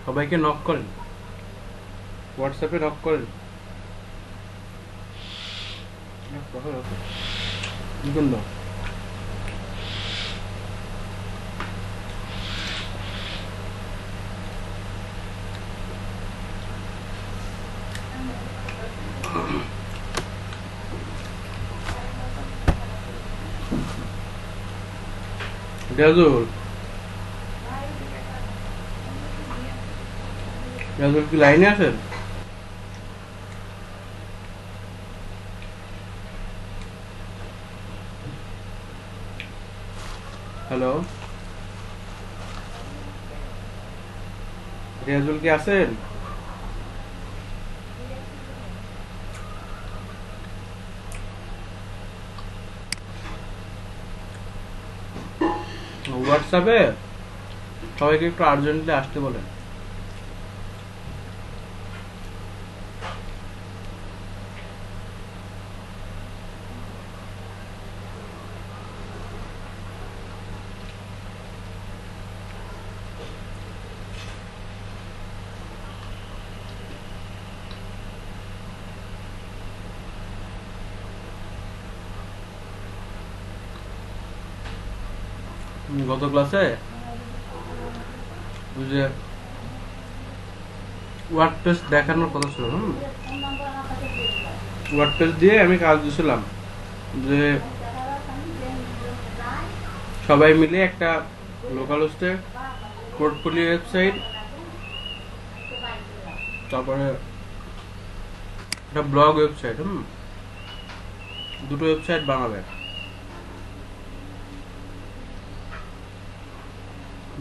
সবাইকে নক করেন, হোয়াটসঅ্যাপে নক করেন। দেখুন দাও, রাজুল রাজুল কি লাইনে আছেন? হ্যালো, রিয়াজুল কি আছেন? হোয়াটসঅ্যাপে সবাইকে একটু আর্জেন্টলি আসতে বলেন। গত ক্লাসে ওই যে ওয়ার্ড টেস্ট দেখানোর কথা ছিল, ওয়ার্ড টেস্ট দিয়ে আমি কাজ দিয়েছিলাম যে সবাই মিলে একটা লোকাল হোস্টে পোর্টফোলিও ওয়েবসাইট, তারপরে একটা ব্লগ ওয়েবসাইট, দুটো ওয়েবসাইট বানাবে।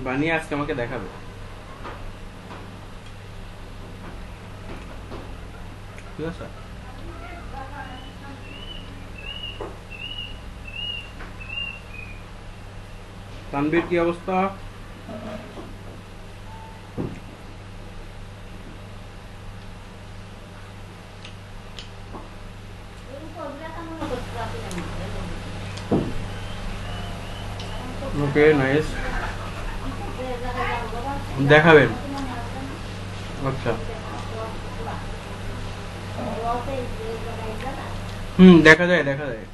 বানিয়ে আজকে আমাকে দেখাবে, ঠিক আছে? তানবীর কি অবস্থা? ওকে, নাইস। দেখাবেন? আচ্ছা, দেখা যায়, দেখা যায়।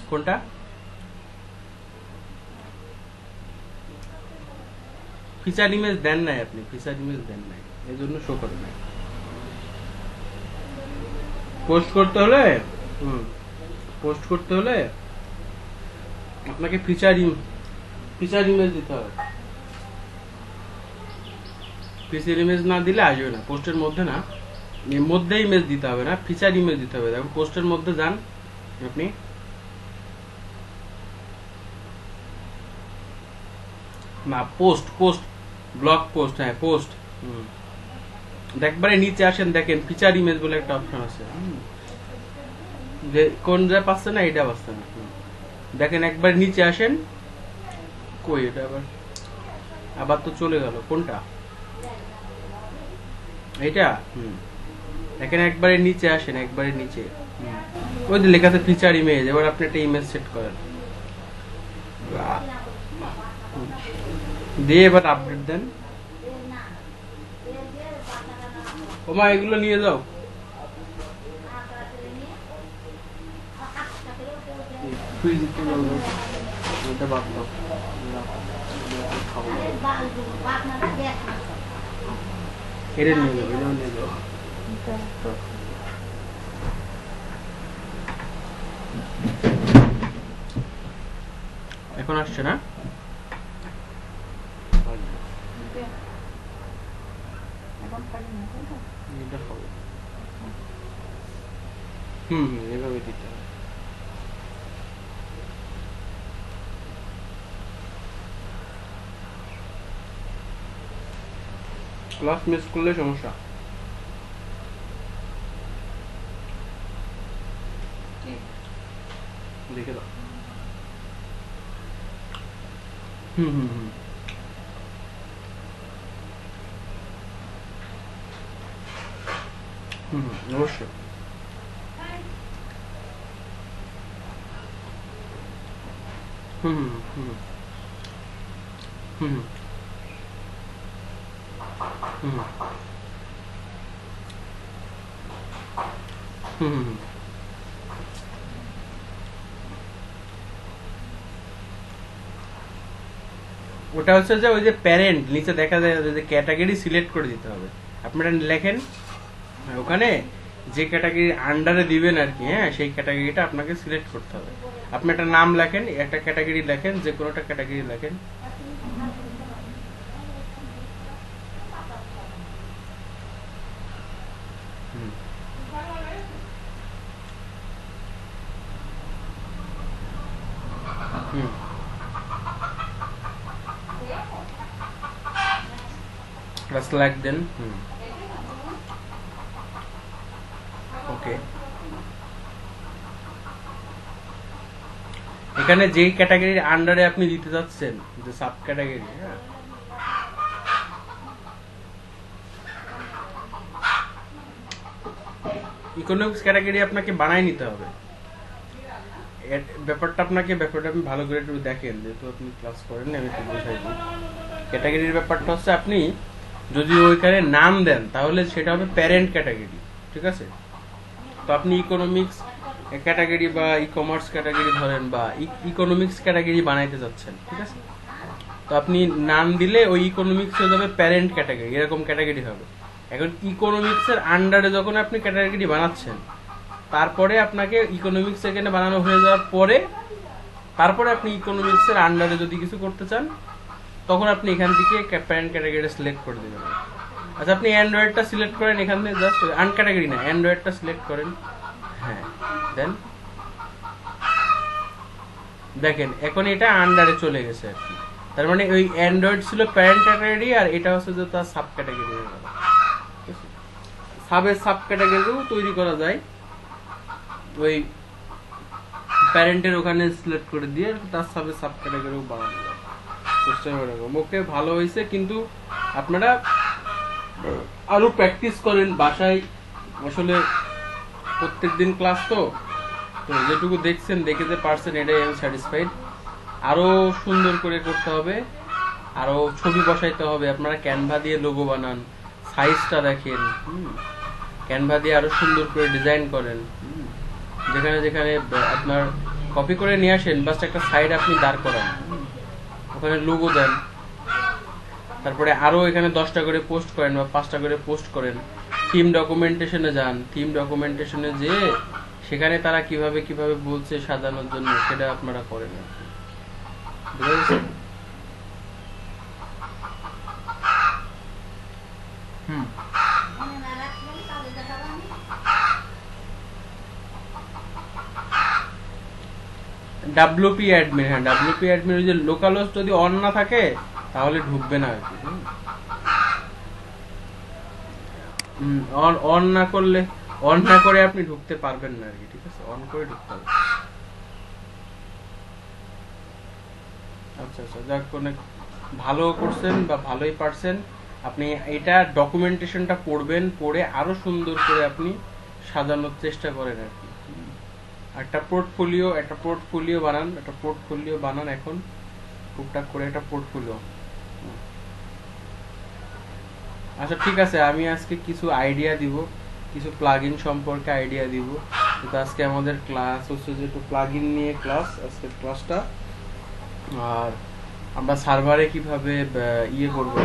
কোনটা? ফিচার ইমেজ দেন নাই আপনি, ফিচার ইমেজ দেন নাই, এই জন্য শো করে নাই। পোস্ট করতে হলে পোস্ট করতে হলে আপনাকে ফিচার ইমেজ দিতে হবে। ফিচার ইমেজ না দিলে আসবে না, পোস্টের মধ্যে না, এর মধ্যে ইমেজ দিতে হবে না, ফিচার ইমেজ দিতে হবে। দেখুন পোস্টের মধ্যে যান আপনি, না পোস্ট পোস্ট ব্লগ পোস্ট, হ্যাঁ পোস্ট, একবারে নিচে আসেন, দেখেন ফিচার ইমেজ বলে একটা অপশন আছে, যে কোন যা পাচ্ছে না, এটা পাচ্ছে না। দেখেন একবার নিচে আসেন, কই এটা আবার আবার তো চলে গেল, কোনটা এটা? দেখেন একবারে নিচে আসেন, একবারে নিচে, ওই যে লেখা আছে ফিচার ইমেজ। এবার আপনি একটা ইমেজ সেট করেন, দিয়ে এবার আপডেট দেন। ওমা এগুলো নিয়ে যাও, এটা বাদ দাও, এটা নিয়ে যাও, এটা নিয়ে যাও। এখন আসছে না? এভাবে দিতে হবে। ক্লাস মিস করলে সমস্যা। দেখে দাও। অবশ্যই। হুম হুম হুম হুম হুম হুম। ওটা হচ্ছে যে ওই যে প্যারেন্ট নিচে দেখা যায় যে ক্যাটাগরি সিলেক্ট করে দিতে হবে। আপনারা লেখেন ওখানে যে ক্যাটাগরি আন্ডারে দিবেন আর কি, হ্যাঁ সেই ক্যাটাগরিটা আপনাকে সিলেক্ট করতে হবে। আপনি একটা নাম লেখেন, একটা ক্যাটাগরি লেখেন, যে কোনো একটা ক্যাটাগরি লেখেন। হুম হুম সিলেক্ট দেন। হুম ওকে। এখানে যেই ক্যাটাগরির আন্ডারে আপনি দিতে যাচ্ছেন, যে সাব ক্যাটাগরি, হ্যাঁ ইকোনমিক্স ক্যাটাগরি আপনাকে বানায় নিতে হবে। ব্যাপারটা আপনি ভালো করে একটু দেখেন, যেহেতু আপনি ক্লাস করেন না, আমি একটু বোঝাই দিই। ক্যাটাগরির ব্যাপারটা হচ্ছে আপনি যদি ওইখানে নাম দেন তাহলে সেটা হবে প্যারেন্ট ক্যাটাগরি, ঠিক আছে? তো আপনি ইকোনমিক্স ক্যাটাগরি বা ই কমার্স ক্যাটাগরি ধরেন, বা ইকোনমিক্স ক্যাটাগরি বানাইতে যাচ্ছেন, ঠিক আছে? তো আপনি নাম দিলে ওই ইকোনমিক্স হয়ে যাবে প্যারেন্ট ক্যাটাগরি, এরকম ক্যাটাগরি হবে। এখন ইকোনমিক্স এর আন্ডারে যখন আপনি ক্যাটাগরি বানাচ্ছেন, তারপরে আপনাকে ইকোনমিক্স এখানে বানানো হয়ে যাওয়ার পরে তারপরে আপনি ইকোনমিক্স এর আন্ডারে যদি কিছু করতে চান, তখন আপনি এখান থেকে প্যারেন্ট ক্যাটাগরি সিলেক্ট করে দেবেন। আচ্ছা, আপনি অ্যান্ড্রয়েডটা সিলেক্ট করেন, এখান থেকে জাস্ট আনক্যাটাগরি না, অ্যান্ড্রয়েডটা সিলেক্ট করেন। হ্যাঁ, দেন দেখেন এখন এটা আন্ডারে চলে গেছে আর কি। তার মানে ওই অ্যান্ড্রয়েড ছিল প্যারেন্ট ক্যাটাগরি, আর এটা হচ্ছে যে তার সাব ক্যাটাগরি হয়ে গেল। সাব ক্যাটাগরিও তৈরি করা যায় ওই প্যারেন্টের ওখানে সিলেক্ট করে দিয়ে, তার সাব ক্যাটাগরিও বানানো যায়। চেষ্টা করে রাখবো। ওকে, ভালো হয়েছে, কিন্তু আপনারা আরো প্র্যাকটিস করেন বাসায়। আসলে প্রত্যেকদিন ক্লাস তো, তো যেটুকু দেখছেন, দেখে যে পারছেন, এটাই আমি স্যাটিসফাইড। আরো সুন্দর করে করতে হবে, আরো ছবি বসাইতে হবে। আপনারা ক্যানভা দিয়ে লোগো বানান, সাইজটা দেখেন, ক্যানভা দিয়ে আরো সুন্দর করে ডিজাইন করেন। যেখানে যেখানে আপনার কপি করে নিয়ে আসেন, বাস একটা সাইড আপনি দাঁড় করান, ওখানে লোগো দেন। তারপরে আরো এখানে 10টা করে পোস্ট করেন বা 5টা করে পোস্ট করেন। থিম ডকুমেন্টেশনে যান, থিম ডকুমেন্টেশনে যেয়ে সেখানে তারা কিভাবে কিভাবে বলছে সাজানোর জন্য, সেটা আপনারা করেন। বুঝা গেছে? হুম ডাব্লিউপি অ্যাডমিন, হ্যাঁ ডাব্লিউপি অ্যাডমিন, ওই যে লোকাল হোস্ট যদি অন না থাকে তাহলে ঢুকবে না আর কি। অন না করলে, অন না করে আপনি ঢুকতে পারবেন না আর কি, ঠিক আছে? অন করে ঢুকতে হবে। আচ্ছা আচ্ছা, যাক, অনেক ভালো করছেন বা ভালোই পারছেন। আপনি এটা ডকুমেন্টেশনটা পড়বেন, পড়ে আরো সুন্দর করে আপনি সাজানোর চেষ্টা করেন আর কি। একটা পোর্টফোলিও বানান এখন, টুকটাক করে একটা পোর্টফোলিও। আচ্ছা ঠিক আছে, আমি আজকে কিছু আইডিয়া দিব, কিছু প্লাগইন সম্পর্কে আইডিয়া দিব। তো আজকে আমাদের ক্লাস হচ্ছে যে একটু প্লাগইন নিয়ে ক্লাস, আজকের ক্লাসটা। আর আমরা সার্ভারে কিভাবে ইয়ে করব,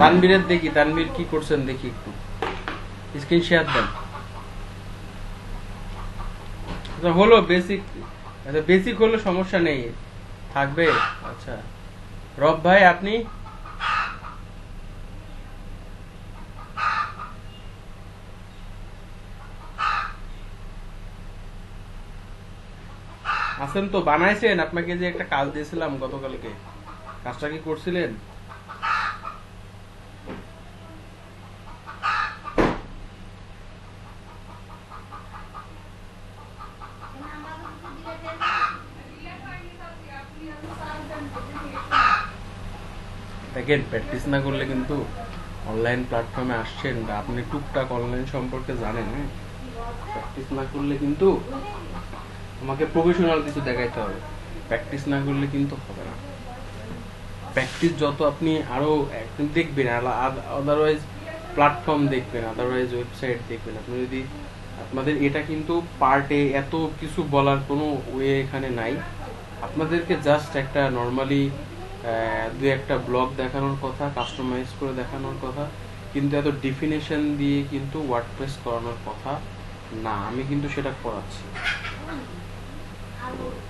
তানবীরের দেখি, তানবীর কি করছেন দেখি, একটু স্ক্রিন শেয়ার দেন। আচ্ছা হলো বেসিক, আচ্ছা বেসিক হলো, সমস্যা নেই, থাকবে। আচ্ছা রব ভাই, আপনি আছেন তো? বানাইছেন? আপনাকে যে একটা কাজ দিয়েছিলাম গতকালকে, কাজটা কি করছিলেন? দেখেন, প্র্যাকটিস না করলে কিন্তু, অনলাইন প্ল্যাটফর্মে আসছেন বা আপনি টুকটাক অনলাইন সম্পর্কে জানেন, প্র্যাকটিস না করলে কিন্তু আমাকে প্রফেশনাল কিছু দেখাইতে হবে। প্র্যাকটিস না করলে কিন্তু হবে না। প্র্যাকটিস যত আপনি আরো দেখবেন, আদারওয়াইজ প্ল্যাটফর্ম দেখবেন, আদারওয়াইজ ওয়েবসাইট দেখবেন, আপনি যদি আপনাদের এটা কিন্তু পার্টে এত কিছু বলার কোনো ওয়ে এখানে নাই। আপনাদেরকে জাস্ট একটা নর্মালি দুই একটা ব্লগ দেখানোর কথা, কাস্টমাইজ করে দেখানোর কথা, কিন্তু এত ডেফিনেশন দিয়ে কিন্তু ওয়ার্ডপ্রেস করানোর কথা না। আমি কিন্তু সেটা করাচ্ছি।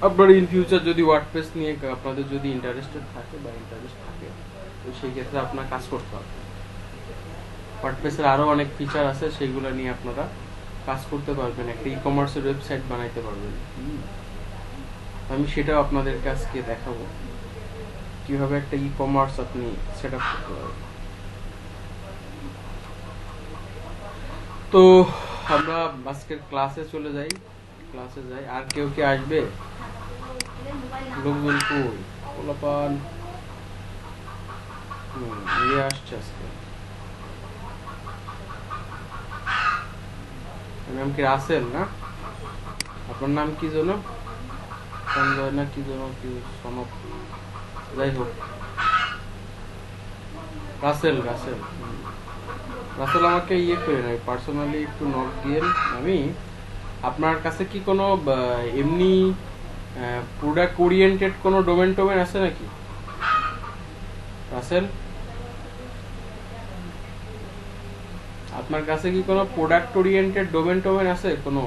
আপনার ইন ফিউচার যদি ওয়ার্ডপ্রেস নিয়ে আপনাদের যদি ইন্টারেস্টেড থাকে বা ইন্টারেস্ট থাকে, তো সেই ক্ষেত্রে আপনার কাজ করতে হবে। ওয়ার্ডপ্রেসের আরো অনেক ফিচার আছে, সেগুলো নিয়ে আপনারা কাজ করতে পারবেন, একটা ই কমার্সের ওয়েবসাইট বানাইতে পারবেন। আমি সেটাও আপনাদের কাছকে দেখাবো কিভাবে একটা ই কমার্স আপনি সেট আপ করতে পারবেন। তো আমরা আজকের ক্লাসে চলে যাই। আর কেউ কি আসবে? লোকজন কই? পোলাপান আসছে আজকে। নাম কি রাসেল না? আপনার নাম কি যেন? সঞ্জয় না কি যেন, কি সনক, যাই হোক, রাসেল আমাকে ইয়ে করে নাই, পার্সোনালি একটু নক দিয়েন। আমি আপনার কাছে কি কোনো এমনি প্রোডাক্ট ওরিয়েন্টেড কোনো ডোমেন আছে নাকি রাসেল? আপনার কাছে কি কোনো প্রোডাক্ট ওরিয়েন্টেড ডোমেন আছে? কোনো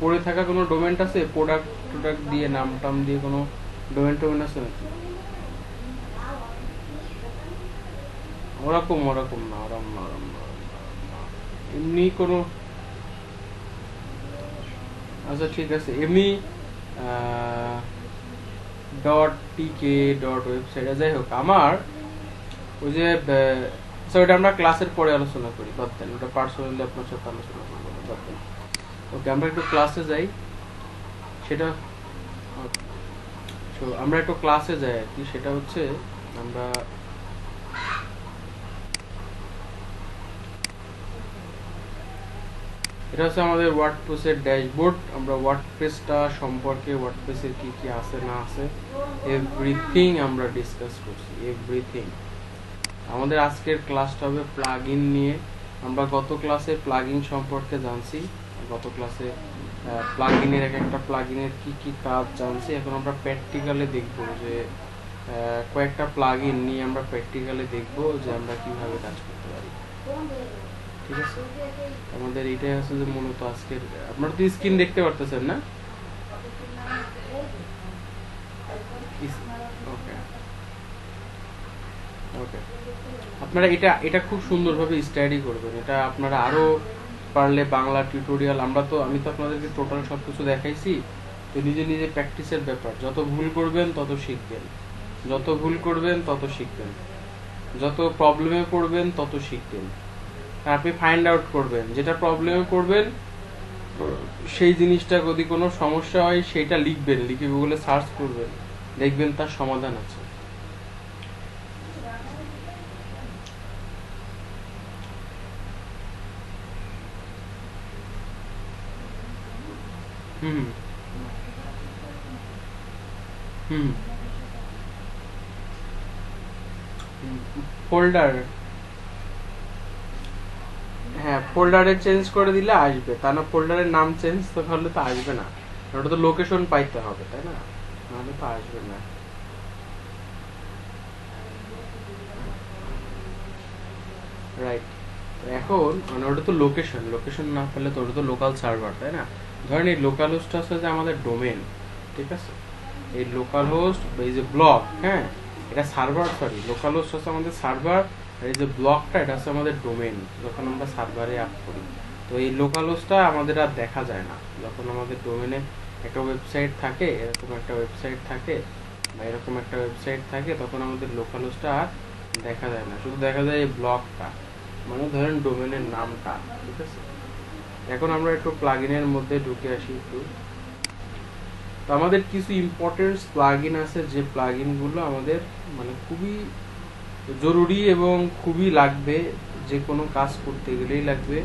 পড়ে থাকা কোনো ডোমেন আছে? প্রোডাক্ট দিয়ে নাম টাম দিয়ে কোনো ডোমেন আছে নাকি? ওরকম না, এমনি কোনো, আচ্ছা ঠিক আছে, এমনি .tk.website, যাই হোক, আমার ওই যে ওটা আমরা ক্লাসের পরে আলোচনা করি, বাদ দেন, ওটা পার্সোনালি আপনার সাথে আলোচনা করবো, বাদ দেন। ওকে, আমরা একটু ক্লাসে যাই, সেটা আমরা একটু ক্লাসে যাই আর কি। সেটা হচ্ছে আমরা এটা হচ্ছে আমাদের ওয়ার্ডপ্রেসের ড্যাশবোর্ড। আমরা ওয়ার্ডপ্রেসটা সম্পর্কে, ওয়ার্ডপ্রেসের কি কি আছে না আছে, এভরিথিং আমরা ডিসকাস করছি, এভরিথিং। আমাদের আজকের ক্লাসটা হবে প্লাগইন নিয়ে। আমরা গত ক্লাসে প্লাগইন সম্পর্কে জানছি, গত ক্লাসে প্লাগইনের একটা প্লাগইনের কি কি কাজ জানছি। এখন আমরা প্র্যাকটিক্যালি দেখবো যে কয়েকটা প্লাগইন নিয়ে আমরা প্র্যাকটিক্যালি দেখবো যে আমরা কিভাবে কাজ করতে পারি। ঠিক আছে, আমাদের এটাই আছে যে মূলত আজকের, আপনারা তো স্ক্রিন দেখতে পারতেছেন না? ওকে, আপনারা এটা খুব সুন্দরভাবে স্টাডি করবেন। এটা আপনারা আরো পারলে বাংলা টিউটোরিয়াল, আমি তো আপনাদেরকে টোটাল সবকিছু দেখাইছি। তো নিজে নিজে প্র্যাকটিসের ব্যাপার, যত ভুল করবেন তত শিখবেন, যত প্রবলেমে পড়বেন তত শিখবেন। আপনি ফাইন্ড আউট করবেন, যেটা প্রবলেমে পড়বেন সেই জিনিসটা যদি কোনো সমস্যা হয় সেটা লিখবেন, লিখে গুগলে সার্চ করবেন, দেখবেন তার সমাধান আছে। ফোল্ডার, হ্যাঁ, ফোল্ডারে চেঞ্জ করে দিলে আসবে, তা না ফোল্ডারের নাম চেঞ্জ তো করলে তো আসবে না, ওটা তো লোকেশন পাইতে হবে, তাই না? নাহলে তো আসবে না। রাইট, এখন মানে ওটা তো লোকেশন না পেলে তো ওটা তো লোকাল সার্ভার, তাই না? ধরেন এই লোকাল হোস্ট হচ্ছে যে আমাদের ডোমেন, ঠিক আছে? এই লোকাল হোস্ট, এই যে ব্লক, হ্যাঁ, এটা সার্ভার, সরি, লোকাল হোস্ট হচ্ছে আমাদের সার্ভার, আর এই যে ব্লকটা এটা হচ্ছে আমাদের ডোমেন, যখন আমরা সার্ভারে আপ করি। তো এই লোকাল হোস্টটা আমাদের আর দেখা যায় না। যখন আমাদের ডোমেনে একটা ওয়েবসাইট থাকে, এরকম একটা ওয়েবসাইট থাকে বা এরকম একটা ওয়েবসাইট থাকে, তখন আমাদের লোকাল হোস্টটা আর দেখা যায় না, শুধু দেখা যায় এই ব্লকটা, মানে ধরেন ডোমেনের নামটা, ঠিক আছে? এখন আমরা একটু প্লাগইনের মধ্যে ঢুকে আসি একটু। তো আমাদের কিছু ইম্পর্টেন্ট প্লাগইন আছে, যে প্লাগইনগুলো আমাদের মানে খুবই জরুরি এবং খুবই লাগবে, যে কোনো কাজ করতে গেলেই লাগবে।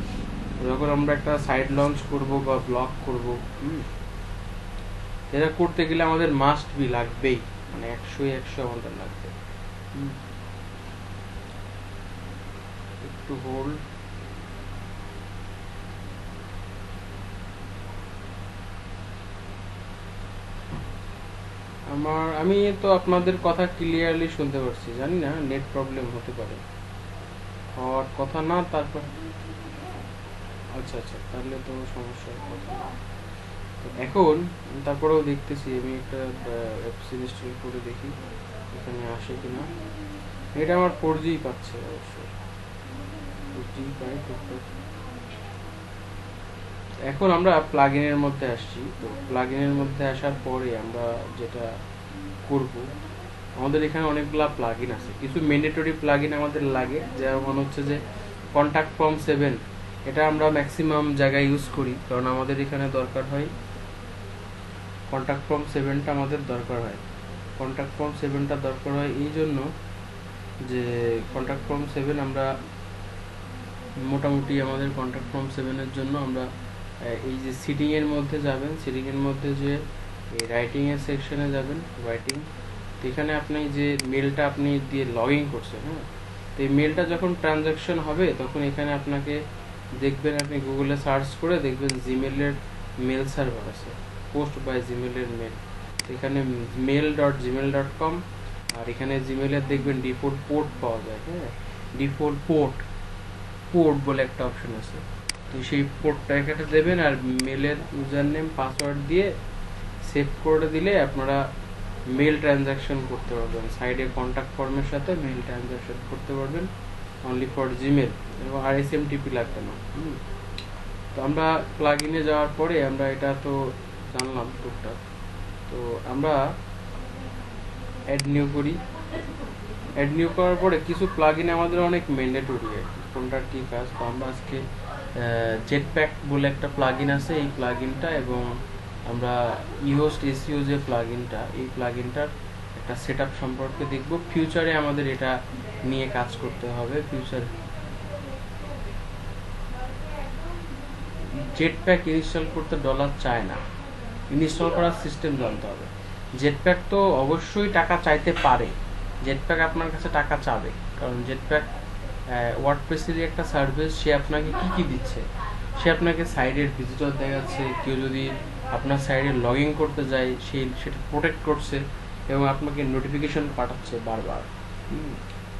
যখন আমরা একটা সাইট লঞ্চ করব বা ব্লগ করব, এটা করতে গেলে আমাদের মাস্ট বি লাগবেই, মানে 100 আমাদের লাগবে। একটু হোল্ড। আমি তো আপনাদের কথা ক্লিয়ারলি শুনতে পারছি, জানি না নেট প্রবলেম হতে পারে, হওয়ার কথা না। তারপর আচ্ছা তাহলে তো সমস্যার কথা না। তো এখন তারপরেও দেখতেছি, আমি একটা অ্যাপস ইনস্টল করে দেখি এখানে আসে কিনা। এটা আমার 4G পাচ্ছে, অবশ্যই 4G পাই টুকটাক। এখন আমরা প্লাগইনের মধ্যে আসছি। তো প্লাগইনের মধ্যে আসার পরে আমরা যেটা করব, আমাদের এখানে অনেকগুলা প্লাগইন আছে। কিছু ম্যান্ডেটরি প্লাগইন আমাদের লাগে, যেমন হচ্ছে যে কন্টাক্ট ফর্ম 7। এটা আমরা ম্যাক্সিমাম জায়গায় ইউজ করি, কারণ আমাদের এখানে দরকার হয় কন্টাক্ট ফর্ম 7টা আমাদের দরকার হয়। কন্টাক্ট ফর্ম 7টা দরকার হয় এই জন্য যে কন্টাক্ট ফর্ম 7 আমরা মোটামুটি আমাদের কন্টাক্ট ফর্ম 7-এর জন্য আমরা এই যে সিটিংয়ের মধ্যে যাবেন, সিটিংয়ের মধ্যে যে এই রাইটিংয়ের সেকশনে যাবেন, রাইটিং। তো এখানে আপনি যে মেলটা আপনি দিয়ে লগ ইন করছেন, হ্যাঁ, তো এই মেলটা যখন ট্রানজ্যাকশন হবে তখন এখানে আপনাকে দেখবেন, আপনি গুগলে সার্চ করে দেখবেন জিমেলের মেল সার্ভার আছে, পোস্ট বাই জিমেলের মেল। এখানে mail.gmail.com, আর এখানে জিমেলের দেখবেন ডিফল্ট পোর্ট পাওয়া যায়, হ্যাঁ, ডিফল্ট পোর্ট বলে একটা অপশন আছে। তো সেই পোর্টটা এখানে দেবেন, আর মেলের ইউজার নেম পাসওয়ার্ড দিয়ে সেভ করে দিলে আপনারা মেল ট্রানজাকশন করতে পারবেন। সাইডে কন্ট্যাক্ট ফর্মের সাথে মেল ট্রানজাকশন করতে পারবেন অনলি ফর জিমেল, এবং আর SMTP লাগবে না। তো আমরা প্লাগইনে যাওয়ার পরে আমরা এটা তো জানলাম টুকটাক। তো আমরা অ্যাড নিউ করি। অ্যাড নিউ করার পরে কিছু প্লাগইন আমাদের অনেক ম্যান্ডেটরি, কোনটার কি কাজ। তো আমরা আজকে জেটপ্যাক বলে একটা প্লাগইন আছে, এই প্লাগইনটা, এবং আমরা ইহোস্ট SEO যে প্লাগইনটা, এই প্লাগইনটার একটা সেটআপ সম্পর্কে দেখব। ফিউচারে আমাদের এটা নিয়ে কাজ করতে হবে। ফিউচার জেটপ্যাক ইনস্টল করতে ডলার চায় না, ইনস্টল করার সিস্টেম জানতে হবে। জেটপ্যাক তো অবশ্যই টাকা চাইতে পারে, জেটপ্যাক আপনার কাছে টাকা চাবে, কারণ জেটপ্যাক ওয়ার্ডপ্রেসেরই একটা সার্ভিস। সে আপনাকে কি দিচ্ছে, সে আপনাকে সাইডের ভিজিটর দেখাচ্ছে, কেউ যদি আপনার সাইডে লগ ইন করতে যায় সেটা প্রোটেক্ট করছে, এবং আপনাকে নোটিফিকেশন পাঠাচ্ছে বারবার।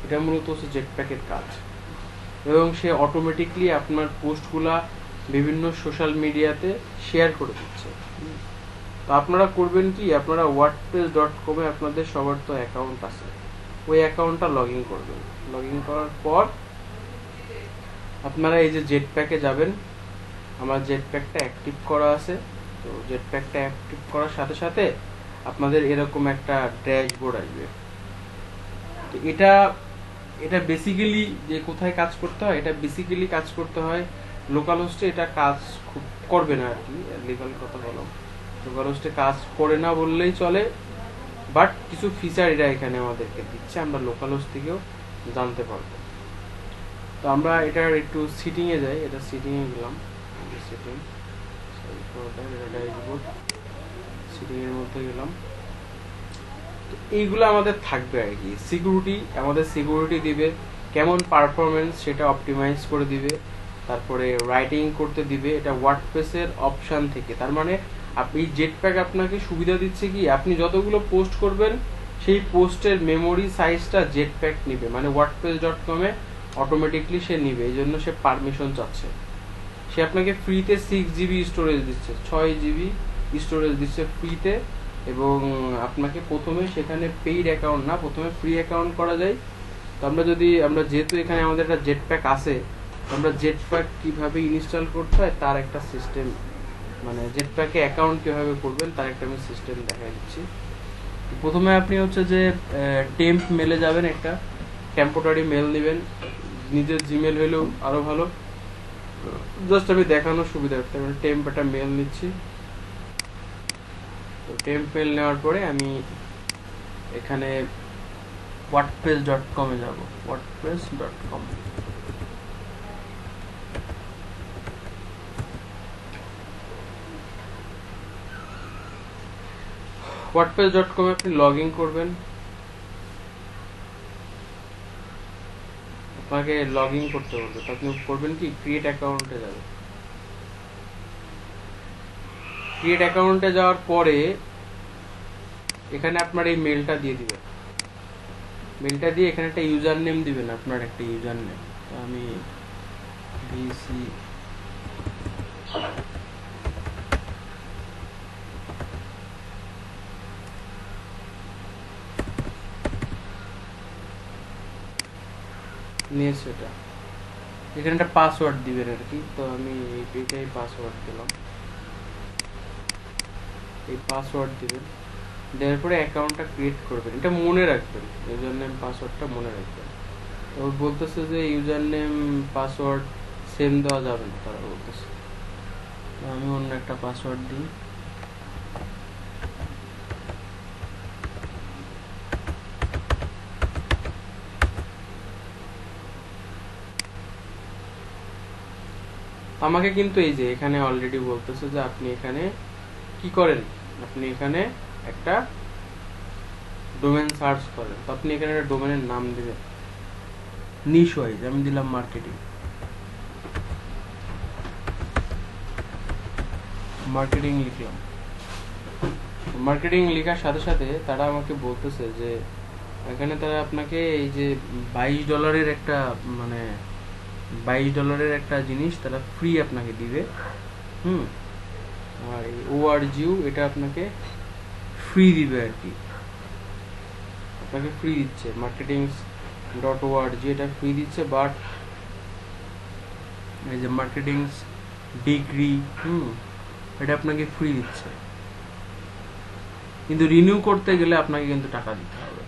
এটা মূলত হচ্ছে জেটপ্যাকের কাজ, এবং সে অটোমেটিকলি আপনার পোস্টগুলা বিভিন্ন সোশ্যাল মিডিয়াতে শেয়ার করে দিচ্ছে। তো আপনারা করবেন কি, আপনারা wordpress.com-এ আপনাদের সবার তো অ্যাকাউন্ট আছে, ওই অ্যাকাউন্টটা লগ ইন করবেন। লগ ইন করার পর আপনারা এই যে জেটপ্যাকে যাবেন। আমার জেটপ্যাকটা অ্যাক্টিভ করা আছে। তো জেটপ্যাকটা অ্যাক্টিভ করার সাথে সাথে আপনাদের এরকম একটা ড্যাশবোর্ড আসবে। তো এটা বেসিক্যালি যে কোথায় কাজ করতে হয়, এটা বেসিক্যালি কাজ করতে হয় লোকাল হোস্টে। এটা কাজ খুব করবে না আর কি, লিগাল কথা বলো, লোকাল হোস্টে কাজ করে না বললেই চলে, বাট কিছু ফিচার এটা এখানে আমাদেরকে দিচ্ছে, আমরা লোকাল হোস্ট থেকেও জানতে পারবো। তো আমরা এটার একটু সিটিংয়ে যাই, এটা সিটিংয়ে গেলাম, সিটিং সিটিংয়ের মধ্যে গেলাম। তো এইগুলো আমাদের থাকবে আর কি। সিকিউরিটি, আমাদের সিকিউরিটি দিবে, কেমন পারফরমেন্স সেটা অপটিমাইজ করে দিবে, তারপরে রাইটিং করতে দিবে, এটা ওয়ার্ডপ্রেসের অপশান থেকে। তার মানে আপনি জেটপ্যাক আপনাকে সুবিধা দিচ্ছে কি, আপনি যতগুলো পোস্ট করবেন সেই পোস্টের মেমোরি সাইজটা জেটপ্যাক নিবে, মানে wordpress.com-এ অটোমেটিকলি সে নিবে, এই জন্য সে পারমিশন চাচ্ছে। সে আপনাকে ফ্রিতে 6GB স্টোরেজ দিচ্ছে, 6GB স্টোরেজ দিচ্ছে ফ্রিতে, এবং আপনাকে প্রথমে সেখানে পেইড অ্যাকাউন্ট না, প্রথমে ফ্রি অ্যাকাউন্ট করা যায়। তো আমরা যেহেতু এখানে আমাদের একটা জেটপ্যাক আছে, আমরা জেটপ্যাক কিভাবে ইনস্টল করতে হয় তার একটা সিস্টেম, মানে জেটপ্যাকে অ্যাকাউন্ট কিভাবে করবেন তার একটা আমি সিস্টেম দেখাই দিচ্ছি। প্রথমে আপনি হচ্ছে যে টেম্প মেলে যাবেন, একটা টেম্পোরারি মেল নেবেন, নিজের জিমেল হলেও আরো ভালো, জাস্ট আমি দেখানোর সুবিধার্থে আমি টেম্প একটা মেল নিচ্ছি। তো টেম্প মেল নেওয়ার পরে আমি এখানে wordpress.com-এ যাব, wordpress.com। wordpress.com আপনি লগ ইন করবেন, আপনাকে লগ ইন করতে বলবে, তো আপনি করবেন কি ক্রিয়েট অ্যাকাউন্টে যাবেন। ক্রিয়েট অ্যাকাউন্টে যাওয়ার পরে এখানে আপনার এই মেলটা দিয়ে দিবেন, মেলটা দিয়ে এখানে একটা ইউজার নেম দিবেন, আপনার একটা ইউজার নেম। তো আমি ভিসি নিয়ে সেটা এখানে একটা পাসওয়ার্ড দিবেন আর কি। তো আমি এইটাই পাসওয়ার্ড দিলাম, এই পাসওয়ার্ড দিবেন, দেওয়ার পরে অ্যাকাউন্টটা ক্রিয়েট করবেন। এটা মনে রাখবেন, ইউজার নেম পাসওয়ার্ডটা মনে রাখবেন। তো বলতেছে যে ইউজার নেম পাসওয়ার্ড সেম দেওয়া যাবে না, তারা বলতেছে। তো আমি অন্য একটা পাসওয়ার্ড দিই। আমাকে কিন্তু এই যে এখানে অলরেডি বলতেছে যে আপনি এখানে কি করেন, আপনি এখানে একটা ডোমেন সার্চ করেন। তো আপনি এখানে একটা ডোমেনের নাম দিবেন, নিশ ওয়াইজ আমি দিলাম মার্কেটিং। মার্কেটিং লিখলাম, মার্কেটিং লেখার সাথে সাথে তারা আমাকে বলতেছে যে এখানে তারা আপনাকে এই যে $22 একটা মানে $22 একটা জিনিস তারা ফ্রি আপনাকে দিবে। আর এই ORGU এটা আপনাকে ফ্রি দিবে আর কি, আপনাকে ফ্রি দিচ্ছে। marketing.org এটা ফ্রি দিচ্ছে, বাট এই যে মার্কেটিং ডিগ্রি এটা আপনাকে ফ্রি দিচ্ছে, কিন্তু রিনিউ করতে গেলে আপনাকে কিন্তু টাকা দিতে হবে।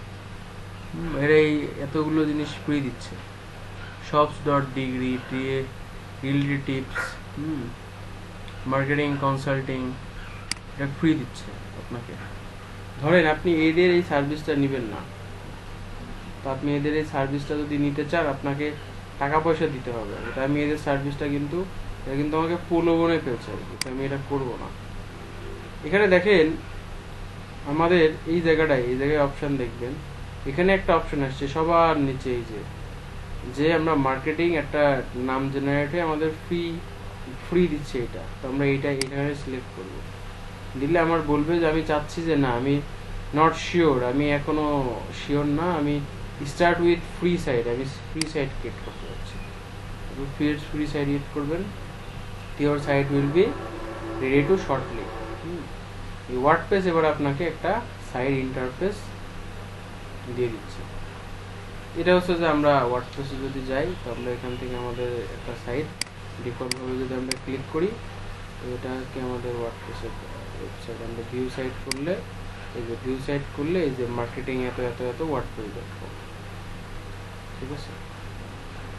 এরা এই এতগুলো জিনিস ফ্রি দিচ্ছে। shops.degree, realty tips, marketing consulting এটা ফ্রি দিচ্ছে আপনাকে। ধরেন আপনি এদের এই সার্ভিসটা নেবেন না, তো আপনি এদের এই সার্ভিসটা যদি নিতে চান আপনাকে টাকা পয়সা দিতে হবে। এটা আমি এদের সার্ভিসটা কিন্তু এটা কিন্তু আমাকে প্রলোভনে ফেলছে আর কি, আমি এটা করবো না। এখানে দেখেন আমাদের এই জায়গায় অপশন দেখবেন, এখানে একটা অপশন আসছে সবার নিচে, এই যে আমরা মার্কেটিং একটা নাম জেনারেট হয়ে আমাদের ফ্রি দিচ্ছে এটা। তো আমরা এইটা এখানে সিলেক্ট করব, দিলে আমার বলবে যে আমি চাচ্ছি যে না আমি নট শিওর, আমি এখনো শিওর না, আমি স্টার্ট উইথ ফ্রি সাইট, আমি ফ্রি সাইট ক্রিয়েট করতে যাচ্ছি। ফ্রি সাইট ক্রিয়েট করবেন, your site will be ready to shortly. এই ওয়ার্ডপ্রেস এবার আপনাকে একটা সাইট ইন্টারফেস দিয়ে দিচ্ছে। এটা হচ্ছে যে আমরা ওয়ার্ডপ্রেসে যদি যাই, তো আমরা এখান থেকে আমাদের একটা সাইট ডিফল্টভাবে যদি আমরা ক্লিক করি, তো এটাকে আমাদের ওয়ার্ডপ্রেসের ওয়েবসাইট, আমরা ভিউ সাইট করলে এই যে মার্কেটিং এত ওয়ার্ডপ্রেস.com, ঠিক আছে,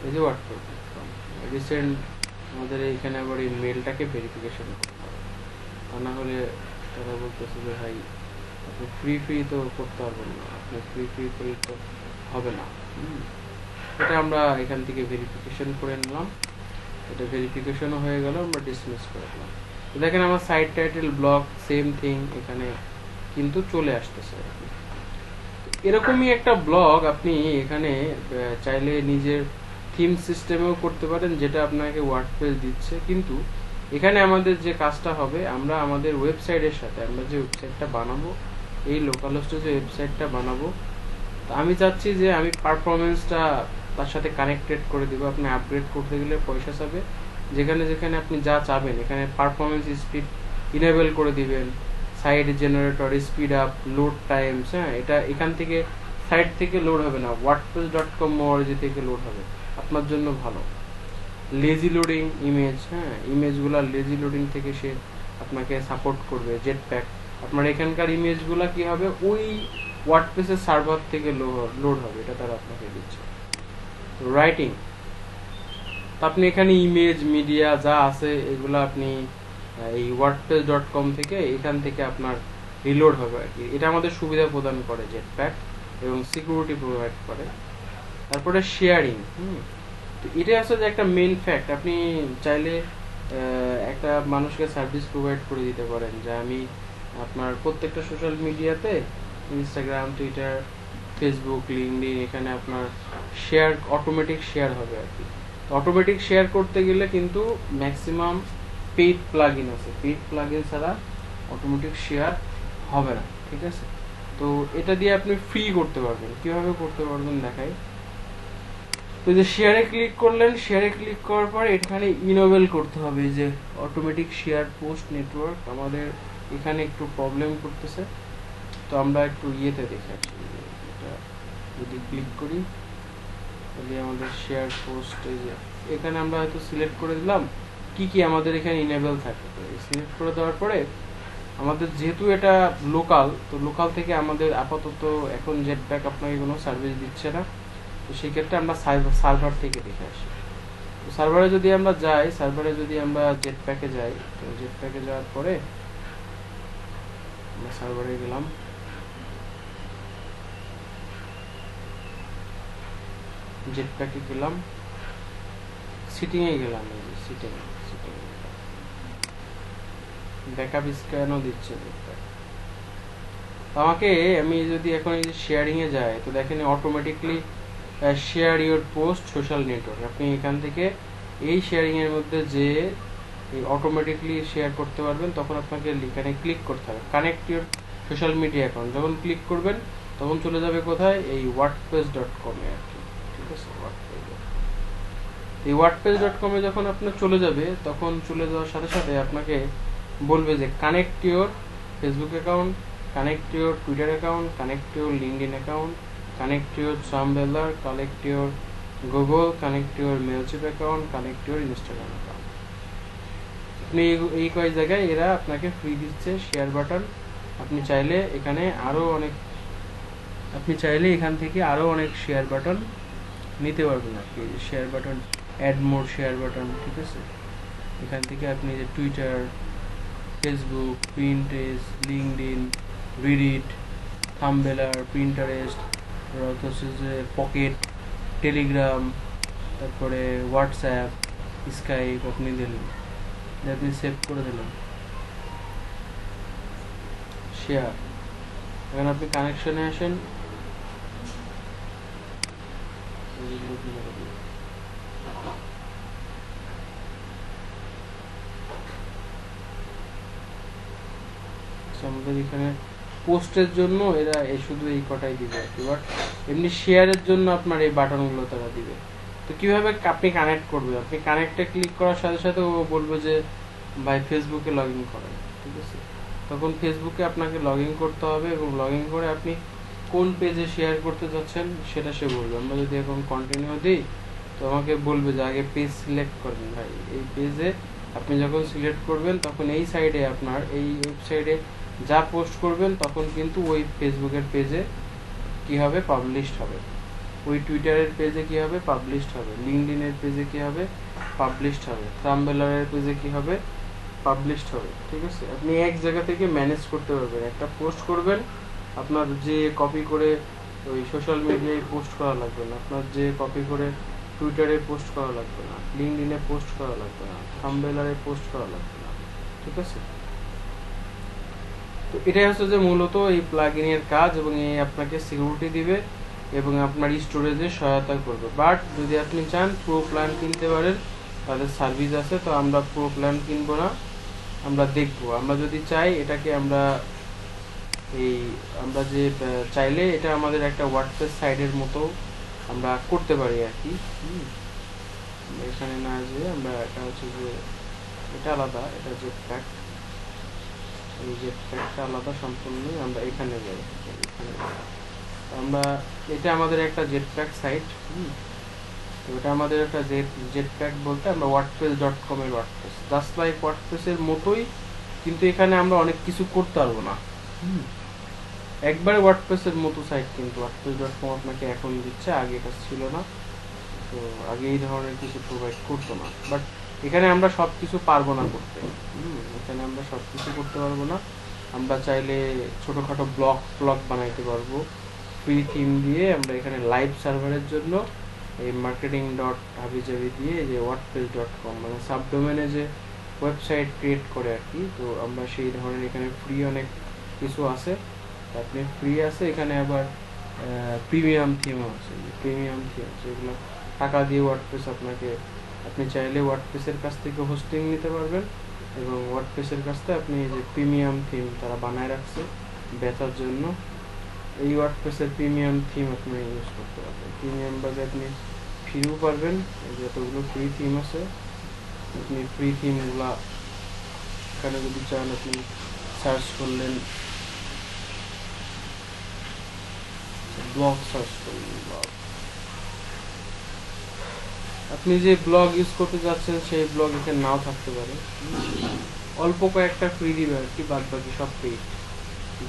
এই যে ওয়ার্ডপ্রেস.com। রিসেন্ট আমাদের এইখানে আবার এই মেলটাকে ভেরিফিকেশন করতে হবে, তা না হলে তারা বলতেছে যে ভাই আপনি ফ্রি তো করতে পারবেন না, আপনি ফ্রি করলে তো হবে না। এটা আমরা এখান থেকে ভেরিফিকেশন করে নিলাম, এটা ভেরিফিকেশনও হয়ে গেল, আমরা ডিসমিস করে দিলাম। দেখেন আমার site title blog same thing এখানে কিন্তু চলে আসতেছে। এরকমই একটা ব্লগ আপনি এখানে চাইলে নিজের থিম সিস্টেমেও করতে পারেন, যেটা আপনাকে ওয়ার্ডপ্রেস দিচ্ছে। কিন্তু এখানে আমাদের যে কাজটা হবে, আমরা আমাদের ওয়েবসাইটের সাথে আমরা যে ওয়েবসাইটটা বানাবো, এই লোকাল হোস্টে যে ওয়েবসাইটটা বানাবো, আমি চাচ্ছি যে আমি পারফরমেন্সটা তার সাথে কানেক্টেড করে দিব। আপনি আপগ্রেড করতে গেলে পয়সা চাবে, যেখানে আপনি যা চাবেন এখানে পারফরমেন্স স্পিড ইনেবল করে দিবেন, site generator speed up, load times, এটা এখান থেকে সাইট থেকে লোড হবে না, wordpress.com ORG থেকে লোড হবে, আপনার জন্য ভালো। লেজি লোডিং ইমেজ, ইমেজগুলো লেজি লোডিং থেকে সে আপনাকে সাপোর্ট করবে। জেট প্যাক, আপনার এখানকার ইমেজগুলো কি হবে ওই ওয়ার্ডপ্রেসের সার্ভার থেকে লোড হবে, এটা তারা আপনাকে দিচ্ছে। রাইটিং, আপনি এখানে ইমেজ মিডিয়া যা আছে এগুলো আপনি এই wordpress.com থেকে এখান থেকে আপনার রিলোড হবে আর কি। এটা আমাদের সুবিধা প্রদান করে জেট প্যাক এবং সিকিউরিটি প্রোভাইড করে। তারপরে শেয়ারিং, তো এটা আসলে একটা মেইন ফ্যাক্ট। আপনি চাইলে একটা মানুষকে সার্ভিস প্রোভাইড করে দিতে পারেন যে আমি আপনার প্রত্যেকটা সোশ্যাল মিডিয়াতে ইনস্টাগ্রাম, টুইটার, ফেসবুক, লিঙ্কডইন, এখানে আপনার শেয়ার অটোমেটিক শেয়ার হবে আর কি। অটোমেটিক শেয়ার করতে গেলে কিন্তু ম্যাক্সিমাম পেইড প্লাগইন আছে, পেইড প্লাগইন ছাড়া অটোমেটিক শেয়ার হবে না, ঠিক আছে? তো এটা দিয়ে আপনি ফ্রি করতে পারবেন। কিভাবে করতে পারবেন দেখাই। তো যে শেয়ারে ক্লিক করলেন, শেয়ারে ক্লিক করার পর এখানে ইনেবল করতে হবে যে অটোমেটিক শেয়ার পোস্ট নেটওয়ার্ক। আমাদের এখানে একটু প্রবলেম করতেছে, তো আমরা একটু ইয়েতে দেখে আসি। এটা যদি ক্লিক করি তাহলে আমাদের শেয়ার পোস্ট, এই যে এখানে আমরা হয়তো সিলেক্ট করে দিলাম কি কি আমাদের এখানে ইনেবল থাকে। তো সিলেক্ট করে দেওয়ার পরে আমাদের যেহেতু এটা লোকাল, তো লোকাল থেকে আমাদের আপাতত এখন জেটপ্যাক আপনাকে কোনো সার্ভিস দিচ্ছে না, তো সেক্ষেত্রে আমরা সার্ভার থেকে দেখে আসি। তো সার্ভারে যদি আমরা যাই, সার্ভারে যদি আমরা জেটপ্যাকে যাই, তো জেটপ্যাকে যাওয়ার পরে আমরা সার্ভারে গেলাম, জেটপ্যাকে গেলাম, সিটিংয়ে গেলাম, এই যে সিটিং ব্যাকআপ স্ক্যানও দিচ্ছে জেটপ্যাক। আমাকে আমি যদি এখন এই যে শেয়ারিং এ যাই, তো দেখেন automatically share your post social network. আপনি এখান থেকে এই শেয়ারিং এর মধ্যে যে অটোমেটিকলি শেয়ার করতে পারবেন, তখন আপনাকে এখানে ক্লিক করতে হবে connect your social media account. যখন ক্লিক করবেন তখন চলে যাবে কোথায়, এই wordpress.com এ আর কি, ঠিক আছে? এই wordpress.com এ যখন আপনার চলে যাবে, তখন চলে যাওয়ার সাথে সাথে আপনাকে বলবে যে connect your Facebook account, connect your Twitter account, connect your LinkedIn account, connect your Tumblr, connect your Google, connect your Mailchimp account, connect your Instagram account. আপনি এই কয় জায়গায় এরা আপনাকে ফ্রি দিচ্ছে শেয়ার বাটন। আপনি চাইলে এখানে আরো অনেক, আপনি চাইলে এখান থেকে আরো অনেক শেয়ার বাটন নিতে পারবেন আর কি। Share button, add more share button, ঠিক আছে? এখান থেকে আপনি যে Twitter, Facebook, Pinterest, LinkedIn, Reddit, Tumblr, Pinterest, হচ্ছে যে পকেট, টেলিগ্রাম, তারপরে হোয়াটসঅ্যাপ, স্কাইপ আপনি দিলেন, আপনি সেভ করে দিলেন শেয়ার। এখন আপনি কানেকশনে আসেন, আমাদের এখানে পোস্টের জন্য এরা শুধু এই কটাই দিবে আর কি, বাট এমনি শেয়ারের জন্য আপনার এই বাটনগুলো তারা দিবে। তো কিভাবে আপনি কানেক্ট করবে, আপনি কানেক্টে ক্লিক করার সাথে সাথে ও বলবে যে ভাই ফেসবুকে লগ ইন করেন, ঠিক আছে? তখন ফেসবুকে আপনাকে লগ ইন করতে হবে, এবং লগ ইন করে আপনি কোন পেজে শেয়ার করতে যাচ্ছেন সেটা সে বলবে। আমরা যদি এখন কন্টিনিউ দিই, তো আমাকে বলবে যে আগে পেজ সিলেক্ট করবেন। ভাই এই পেজে আপনি যখন সিলেক্ট করবেন, তখন এই সাইডে আপনার এই ওয়েবসাইটে যা পোস্ট করবেন, তখন কিন্তু ওই ফেসবুকের পেজে কি হবে, পাবলিশড হবে। ওই টুইটারের পেজে কি হবে, পাবলিশড হবে। লিঙ্কডইনের পেজে কি হবে, পাবলিশড হবে। থাম্বনেলারের পেজে কি হবে, পাবলিশড হবে, ঠিক আছে? আপনি এক জায়গা থেকে ম্যানেজ করতে পারবেন। একটা পোস্ট করবেন, আপনার যে কপি করে ওই সোশ্যাল মিডিয়ায় পোস্ট করা লাগবে না, আপনার যে কপি করে টুইটারে পোস্ট করা লাগবে না, লিঙ্কডইনে পোস্ট করা লাগবে না, থাম্বনেলারে পোস্ট করা লাগবে না, ঠিক আছে? তো এটাই হচ্ছে যে মূলত এই প্লাগইনের কাজ, এবং এই আপনাকে সিকিউরিটি দিবে এবং আপনার স্টোরেজে সহায়তা করবে। বাট যদি আপনি চান প্রো প্ল্যান কিনতে পারেন, তাদের সার্ভিস আছে। তো আমরা প্রো প্ল্যান কিনবো না, আমরা দেখবো। আমরা যদি চাই এটাকে আমরা আমরা যে চাইলে এটা আমাদের একটা ওয়ার্ডপ্রেস সাইটের মতো আমরা করতে পারি আর কি। এখানে না যে আমরা এটা হচ্ছে যে এটা আলাদা, এটা জেটপ্যাক, এই জেটপ্যাকটা আলাদা সম্পূর্ণ। আমরা এখানে যাই, আমরা এটা আমাদের একটা জেটপ্যাক সাইট। তো এটা আমাদের একটা জেটপ্যাক বলতে আমরা wordpress.com এর ওয়ার্ডপ্রেস, জাস্ট লাইক ওয়ার্ডপ্রেসের মতোই, কিন্তু এখানে আমরা অনেক কিছু করতে পারবো না। একবারে ওয়ার্ডপ্রেসের মতো সাইট, কিন্তু wordpress.com আপনাকে এখন দিচ্ছে, আগে এটা ছিল না। তো আগে এই ধরনের কিছু প্রোভাইড করতো না, বাট এখানে আমরা সবকিছু পারবো না করতে। এখানে আমরা সবকিছু করতে পারবো না। আমরা চাইলে ছোটখাটো ব্লগ বানাইতে পারবো ফ্রি থিম দিয়ে। আমরা এখানে লাইভ সার্ভারের জন্য এই marketing.habijabi দিয়ে যে wordpress.com মানে সাবডোমেনে যে ওয়েবসাইট ক্রিয়েট করে আর কি। তো আমরা সেই ধরনের এখানে ফ্রি অনেক কিছু আছে, আপনি ফ্রি আছে এখানে, আবার প্রিমিয়াম থিমও আছে। প্রিমিয়াম থিম যেগুলো টাকা দিয়ে ওয়ার্ডপ্রেস আপনাকে, আপনি চাইলে ওয়ার্ডপ্রেসের কাছ থেকে হোস্টিং নিতে পারবেন, এবং ওয়ার্ডপ্রেসের কাছ থেকে আপনি এই যে প্রিমিয়াম থিম তারা বানায় রাখছে বেচার জন্য, এই ওয়ার্ডপ্রেসের প্রিমিয়াম থিম আপনি ইউজ করতে পারবেন। প্রিমিয়াম বাজে আপনি ফ্রিও পারবেন, যতগুলো ফ্রি থিম আছে আপনি ফ্রি থিমগুলা এখানে যদি চান আপনি সার্চ করলেন, ব্লগ সার্চ করলেন, ব্লগ, আপনি যে ব্লগ ইউজ করতে যাচ্ছেন সেই ব্লগ এখানে নাও থাকতে পারে, অল্প কয়েকটা ফ্রি দিবে আর কি, বাদ বাকি সব পেইড,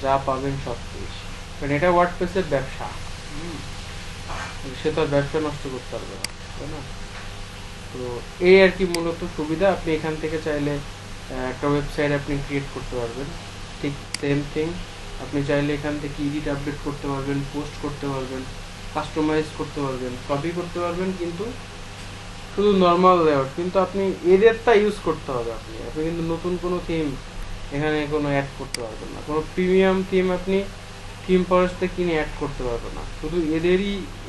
যা পাবেন সব পেইড। কারণ এটা ওয়ার্ডপ্রেসের ব্যবসা, সে তো আর ব্যবসা নষ্ট করতে পারবে না, তাই না? তো এই আর কি মূলত সুবিধা। আপনি এখান থেকে চাইলে একটা ওয়েবসাইট আপনি ক্রিয়েট করতে পারবেন, ঠিক সেম থিং। আপনি চাইলে এখান থেকে এডিট আপডেট করতে পারবেন, পোস্ট করতে পারবেন, কাস্টমাইজ করতে পারবেন, কপি করতে পারবেন, কিন্তু শুধু নর্মাল লেআউট, কিন্তু আপনি এদেরটা ইউজ করতে হবে। আপনি আপনি কিন্তু নতুন কোনো থিম এখানে কোনো অ্যাড করতে পারবেন না, কোনো প্রিমিয়াম থিম আপনি থিম ফরেস্টে কিনে অ্যাড করতে পারবেন না, শুধু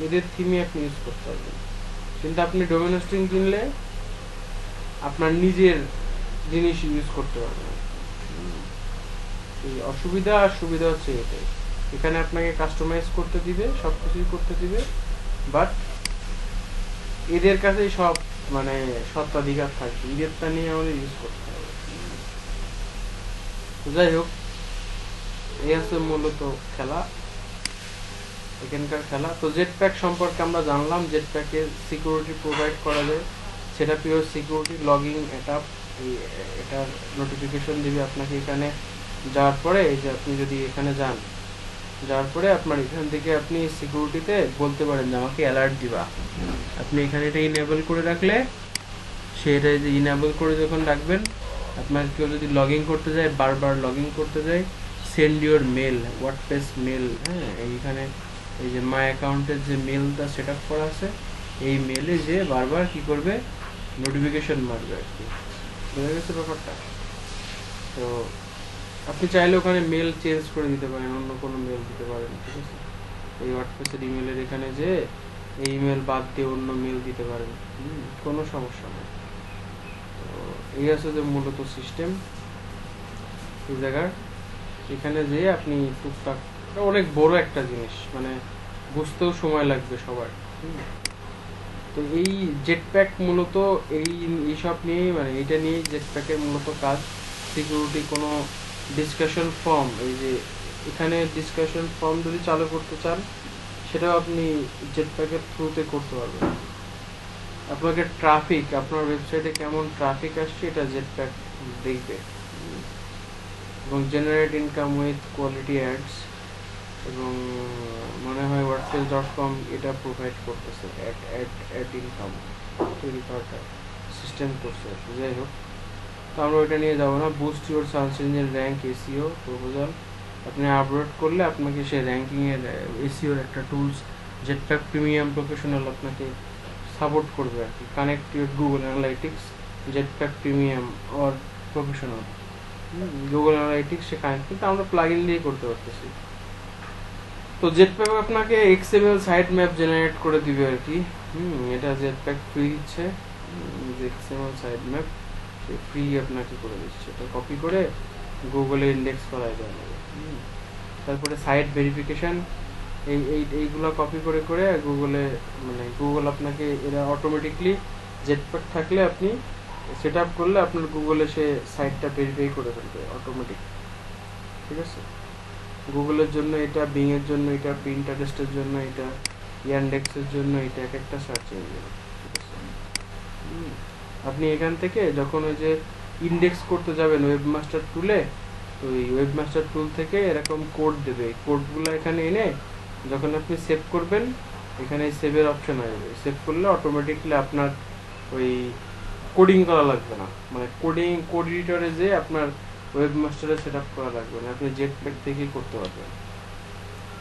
এদের থিমই আপনি ইউজ করতে পারবেন। কিন্তু আপনি ডোমেন হোস্টিং কিনলে আপনার নিজের জিনিস ইউজ করতে পারবেন। এই অসুবিধা আর সুবিধা হচ্ছে এটাই, এখানে আপনাকে কাস্টমাইজ করতে দিবে, সব কিছুই করতে দিবে, বাট এদের কাছেই সব মানে স্বত্বাধিকার থাকবে, এদেরটা নিয়ে আমাদের ইউজ করতে হবে। যাই হোক, এই আছে মূলত খেলা, এখানকার খেলা। তো জেট প্যাক সম্পর্কে আমরা জানলাম, জেট প্যাকের সিকিউরিটি প্রোভাইড করা যায়, সেটা পিওর সিকিউরিটি লগিং অ্যাটাপ, এটার নোটিফিকেশন দিবে আপনাকে এখানে যাওয়ার পরে। এই যে আপনি যদি এখানে যান, যাওয়ার পরে আপনার এখান থেকে আপনি সিকিউরিটিতে বলতে পারেন যে আমাকে অ্যালার্ট দিবা। আপনি এখানে এটা ইনেবল করে রাখলে, সেটা যে ইনেবল করে যখন রাখবেন, আপনার কেউ যদি লগ ইন করতে যায়, বারবার লগ ইন করতে যায়, send your mail, WordPress mail, হ্যাঁ, এইখানে এই যে মাই অ্যাকাউন্টের যে মেলটা সেট আপ করা আছে, এই মেলে যে বারবার কি করবে, নোটিফিকেশন মারবে আর কি। বুঝা গেছে ব্যাপারটা? তো আপনি চাইলে ওখানে মেল চেঞ্জ করে দিতে পারেন, অন্য কোনো মেল দিতে পারেন, ঠিক আছে? এই ওয়ার্ডপ্রেসের ইমেলের এখানে যে এই ইমেল বাদ দিয়ে অন্য মেল দিতে পারেন, কোনো সমস্যা নেই। তো এই আছে যে মূলত সিস্টেম এই জায়গার। এখানে যে আপনি টুকটাক, অনেক বড় একটা জিনিস, মানে বুঝতেও সময় লাগবে সবার। তো এই জেট প্যাক মূলত এইসব নিয়েই, মানে এইটা নিয়েই জেট প্যাকের মূলত কাজ। সিকিউরিটি কোনো ডিসকাশন ফর্ম, এই যে এখানে ডিসকাশন ফর্ম যদি চালু করতে চান, সেটাও আপনি জেট প্যাকের থ্রুতে করতে পারবেন। আপনাকে ট্রাফিক, আপনার ওয়েবসাইটে কেমন ট্রাফিক আসছে এটা জেট প্যাক দেখবে, এবং generate income with quality ads, এবং মনে হয় WordPress.com এটা প্রোভাইড করতেছে, অ্যাড ইনকাম তৈরি করাটা সিস্টেম করছে। যাই হোক, তো আমরা ওইটা নিয়ে যাবো না। Boost your search engine rank SEO proposal, আপনি আপলোড করলে আপনাকে সেই র্যাঙ্কিংয়ের এসইওর একটা টুলস জেটপ্যাক প্রিমিয়াম প্রফেশনাল আপনাকে সাপোর্ট করবে আর কি। Connect your Google analytics Jetpack premium or professional, Google analytics say connect, কিন্তু আমরা প্লাগইন দিয়ে করতে পারতেছি। তো জেটপ্যাক আপনাকে XML সাইট ম্যাপ জেনারেট করে দিবে আর কি। এটা জেটপ্যাক ফ্রি দিচ্ছে, XML সাইট ম্যাপ ফ্রি আপনাকে করে দিচ্ছে। এটা কপি করে গুগলে ইন্ডেক্স করাই দেওয়া যাবে। তারপরে সাইট ভেরিফিকেশন, এইগুলো কপি করে করে গুগলে, মানে গুগল আপনাকে এরা অটোমেটিকলি জেটপ্যাক থাকলে আপনি সেট আপ করলে আপনার গুগলে সে সাইটটা ভেরিফাই করে ফেলবে অটোমেটিক, ঠিক আছে? গুগলের জন্য এটা, বিং এর জন্য এটা, পিন্টারেস্টের জন্য এটা, ইয়ান্ডেক্সের জন্য এটা, এক একটা সার্চ ইঞ্জিন, ঠিক আছে? আপনি এখান থেকে যখন ওই যে ইন্ডেক্স করতে যাবেন ওয়েবমাস্টার টুলে, ওই ওয়েবমাস্টার টুল থেকে এরকম কোড দেবে, কোডগুলো এখানে এনে যখন আপনি সেভ করবেন, এখানে সেভের অপশন আসবে, সেভ করলে অটোমেটিকলি আপনার ওই কোডিং করা লাগবে না, মানে কোড এডিটরে যে আপনার ওয়েবমাস্টারে সেট আপ করা লাগবে না, আপনি জেটপ্যাক থেকেই করতে পারবেন,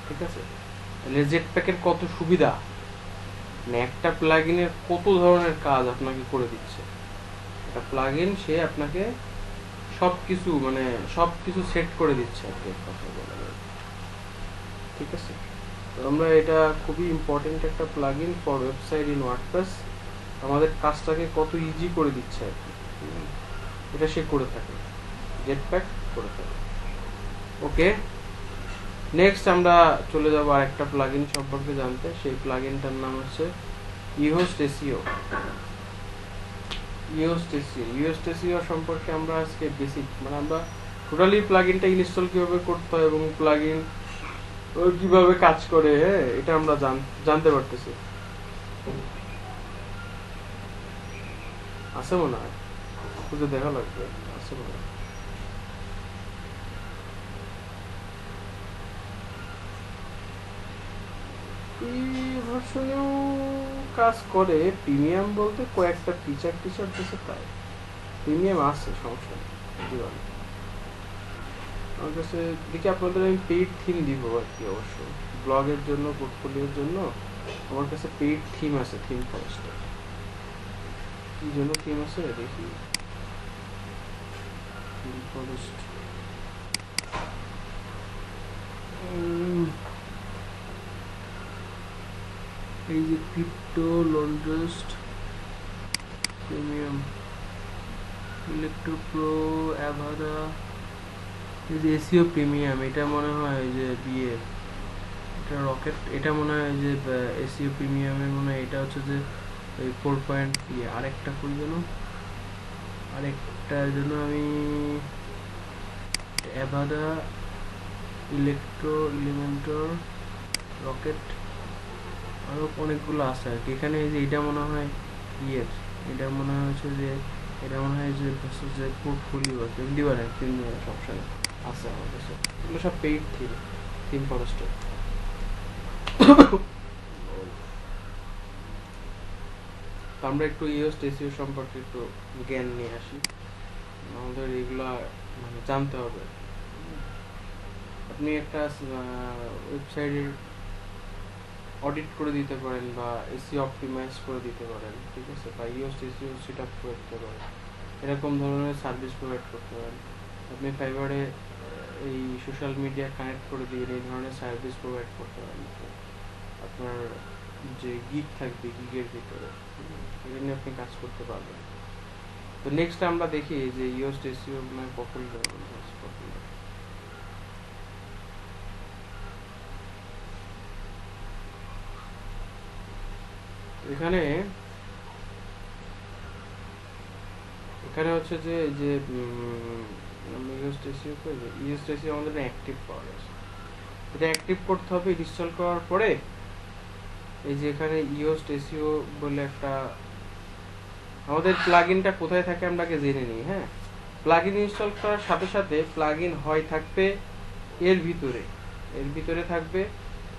ঠিক আছে? তাহলে জেটপ্যাকের কত সুবিধা, মানে একটা প্লাগইনের কত ধরনের কাজ আপনাকে করে দিচ্ছে, একটা প্লাগইন, সে আপনাকে সবকিছু মানে সবকিছু সেট করে দিচ্ছে আর কি, এক কথায় বলা যায়। ঠিক আছে, তো আমরা এটা খুবই ইম্পর্টেন্ট একটা plugin for website in WordPress, আমাদের কাজটাকে কত ইজি করে দিচ্ছে আর কি। এটা সে করে থাকে, জেটপ্যাক করে থাকে। ওকে, নেক্সট আমরা চলে যাব আর একটা প্লাগইন সম্পর্কে জানতে। সেই প্লাগইনটার নাম হচ্ছে ইহোস্ট এসইও। ইহোস্ট এসইও সম্পর্কে আমরা আজকে বেসিক মানে আমরা টোটালি প্লাগইনটা ইনস্টল কিভাবে করতে হয় এবং প্লাগইন কিভাবে কাজ করে, হ্যাঁ, এটা আমরা জানতে পারতেছি। আছে মনে হয়, খুঁজে দেখা লাগবে, আছে মনে হয়। এই ভার্সনেও কাজ করে, প্রিমিয়াম বলতে কয়েকটা ফিচার দিচ্ছে, তাই প্রিমিয়াম আছে, সমস্যা নেই। আমার কাছে দেখি আপনাদের আমি পেইড থিম দিব আর কি, অবশ্য ব্লগের জন্য, পোর্টফোলিওর জন্য আমার কাছে পেইড থিম আছে, থিম ফরেস্টের। কি জন্য থিম আছে দেখি, থিম ফরেস্ট এই যে ক্রিপ্টো, লন্ড্রেস্ট, প্রিমিয়াম, ইলেকট্রো প্রো, অ্যাভাদা, এই যে এসইও প্রিমিয়াম, এটা মনে হয় যে বিয়ে, এটা রকেট, এটা মনে হয় যে এসইও প্রিমিয়ামের মনে হয় এটা হচ্ছে যে ওই 4 আরেকটা কই যেন, আরেকটার জন্য আমি অ্যাভাদা, ইলেকট্রো, এলিমেন্টর, রকেট, আরও অনেকগুলো আছে আর কি। এখানে এই যে এটা মনে হয় ইয়ের, এটা মনে হচ্ছে যে এটা মনে হয় যে যে পোর্টফোলিও আছে, দিবার সমস্যা নেই, আছে আমার কাছে। এগুলো সব পেইড থিম, থিম ফরেস্টের। আমরা একটু ইহোস্ট এসইও সম্পর্কে একটু জ্ঞান নিয়ে আসি, আমাদের এগুলা মানে জানতে হবে। আপনি একটা ওয়েবসাইটের অডিট করে দিতে পারেন বা এসইও অপটিমাইজ করে দিতে পারেন, ঠিক আছে, বা ইহোস্ট এসইও সেট আপ করে দিতে পারেন, এরকম ধরনের সার্ভিস প্রোভাইড করতে পারেন। আপনি ফাইবারে এই সোশ্যাল মিডিয়া কানেক্ট করে দিয়ে এই ধরনের সার্ভিস প্রোভাইড করতে পারেন। আপনার যে গিগ থাকবে, গিগের ভিতরে এটা নিয়ে আপনি কাজ করতে পারবেন। তো নেক্সট আমরা দেখি যে ইহোস্ট এসইও মানে পপুলার, এখানে এখানে হচ্ছে যে যে ইহোস্ট এসইও আমাদের অ্যাক্টিভ পাওয়া গেছে, এটা অ্যাক্টিভ করতে হবে। ইনস্টল করার পরে এই যে এখানে ইহোস্ট এসইও বলে একটা, আমাদের প্লাগইনটা কোথায় থাকে আমরা আগে জেনে নিই। হ্যাঁ, প্লাগইন ইনস্টল করার সাথে সাথে প্লাগইন হয় থাকবে এর ভিতরে থাকবে,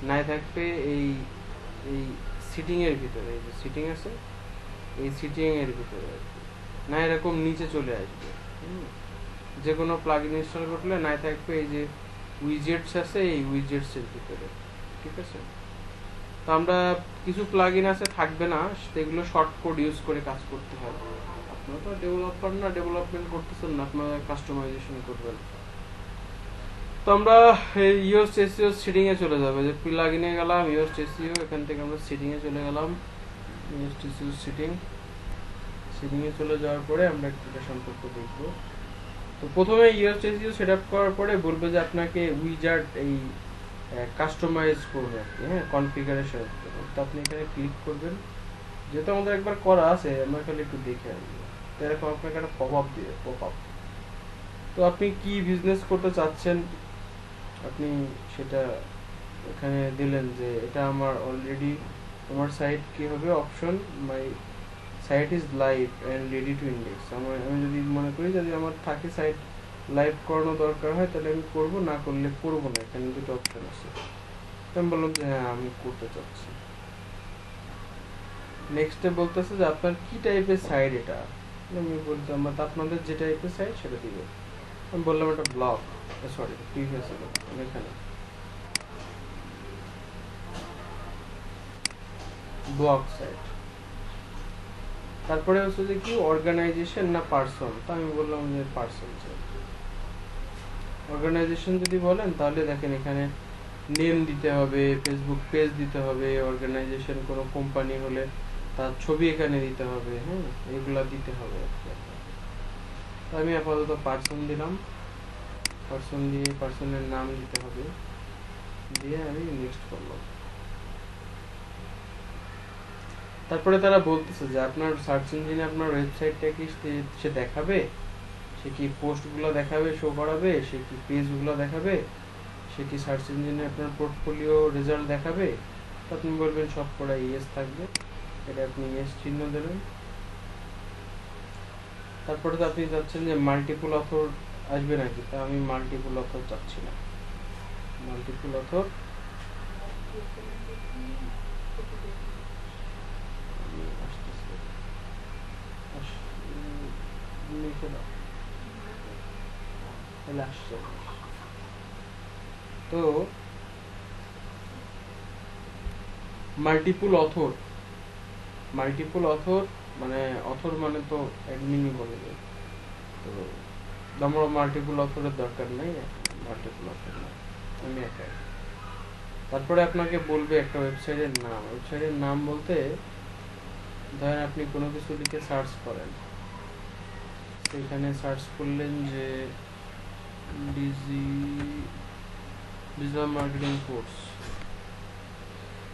নাই থাকবে এই এই সিটিং এর ভিতরে, এই যে সিটিং আছে এই সিটিং এর ভিতরে, না এরকম নিচে চলে আসবে। যে কোনো প্লাগইন ইনস্টল করলে নাই থাকবে এই যে উইজেটস আছে, এই উইজেটস এর ভিতরে, ঠিক আছে। তো আমরা কিছু প্লাগইন আছে থাকবে না, সেগুলো শর্ট কোড ইউজ করে কাজ করতে হয়। আপনারা তো ডেভেলপার না, ডেভেলপমেন্ট করতেছেন না, আপনারা কাস্টমাইজেশন করবেন। তো আমরা এই ইহোস্ট এসইও সেটিং এ চলে যাবে, যে প্লাগইনে গেলাম ইহোস্ট এসইও, এখান থেকে আমরা সেটিং এ চলে গেলাম, ইহোস্ট এসইও সেটিং এ চলে যাওয়ার পরে আমরা এটা সম্পর্কে দেখব। তো প্রথমে ইহোস্ট এসইও সেটআপ করার পরে বলবে যে আপনাকে উইজার্ড এই কাস্টমাইজ করবে আর কি, হ্যাঁ, কনফিগারেশন। তো আপনি এখানে ক্লিক করবেন, যেহেতু আমাদের একবার করা আছে আমরা খালি একটু দেখে আসবো। তো এরকম আপনাকে একটা পপআপ দিবে, পপআপ। তো আপনি কি বিজনেস করতে চাচ্ছেন আপনি সেটা এখানে দিলেন, যে এটা আমার অলরেডি, আমার সাইট কি হবে, option my site is live and ready to index. আমি যদি মনে করি যদি আমার থাকে সাইট লাইভ করানো দরকার হয় তাহলে আমি করব, না করলে করব না। এখানে দুটো অপশন আছে, আমি বললাম যে হ্যাঁ আমি করতে চাচ্ছি। নেক্সটে বলতেছে যে আপনার কি টাইপের সাইট এটা, আমি বলতাম আপনাদের যে টাইপের সাইট সেটা দিবে। আমি বললাম এটা ব্লগ, সরি প্রিভিয়াস ছিল এখানে ব্লগ সাইট। তারপরে হচ্ছে যে কি অর্গানাইজেশন না পার্সন, তো আমি বললাম যে পার্সন। অর্গানাইজেশন যদি বলেন তাহলে দেখেন এখানে নেম দিতে হবে, ফেসবুক পেজ দিতে হবে, অর্গানাইজেশন কোনো কোম্পানি হলে তার ছবি এখানে দিতে হবে, হ্যাঁ এগুলা দিতে হবে। তো আমি আপাতত পার্সন দিলাম, পার্সন দিয়ে পার্সনের নাম দিতে হবে, দিয়ে আমি নেক্সট করলাম। তারপরে তারা বলতেছে যে আপনার সার্চ ইঞ্জিনে আপনার ওয়েবসাইটটা কি সে দেখাবে, সে কি পোস্টগুলো দেখাবে, শো করাবে, সে কি পেজগুলো দেখাবে, সে কি সার্চ ইঞ্জিনে আপনার পোর্টফোলিও রেজাল্ট দেখাবে। তো আপনি বলবেন সব করা ইয়েস থাকবে, এটা আপনি ইয়েস চিহ্ন দেবেন। তারপরে তো আপনি চাচ্ছেন যে মাল্টিপল অথর আসবে নাকি, তা আমি মাল্টিপল অথর চাচ্ছি না। মাল্টিপল অথর লিখে দাও, তাহলে আসছে। তো মাল্টিপল অথর, মাল্টিপল অথর মানে অথর মানে তো অ্যাডমিনই বলে যায়। তো আমার মাল্টিপল অথরের দরকার নেই, মাল্টিপল অথর না, আমি একাই। তারপরে আপনাকে বলবে একটা ওয়েবসাইটের নাম। ওয়েবসাইটের নাম বলতে ধরেন আপনি কোনো কিছু লিখে সার্চ করেন, সেখানে সার্চ করলেন যে ডিজিটাল মার্কেটিং কোর্স।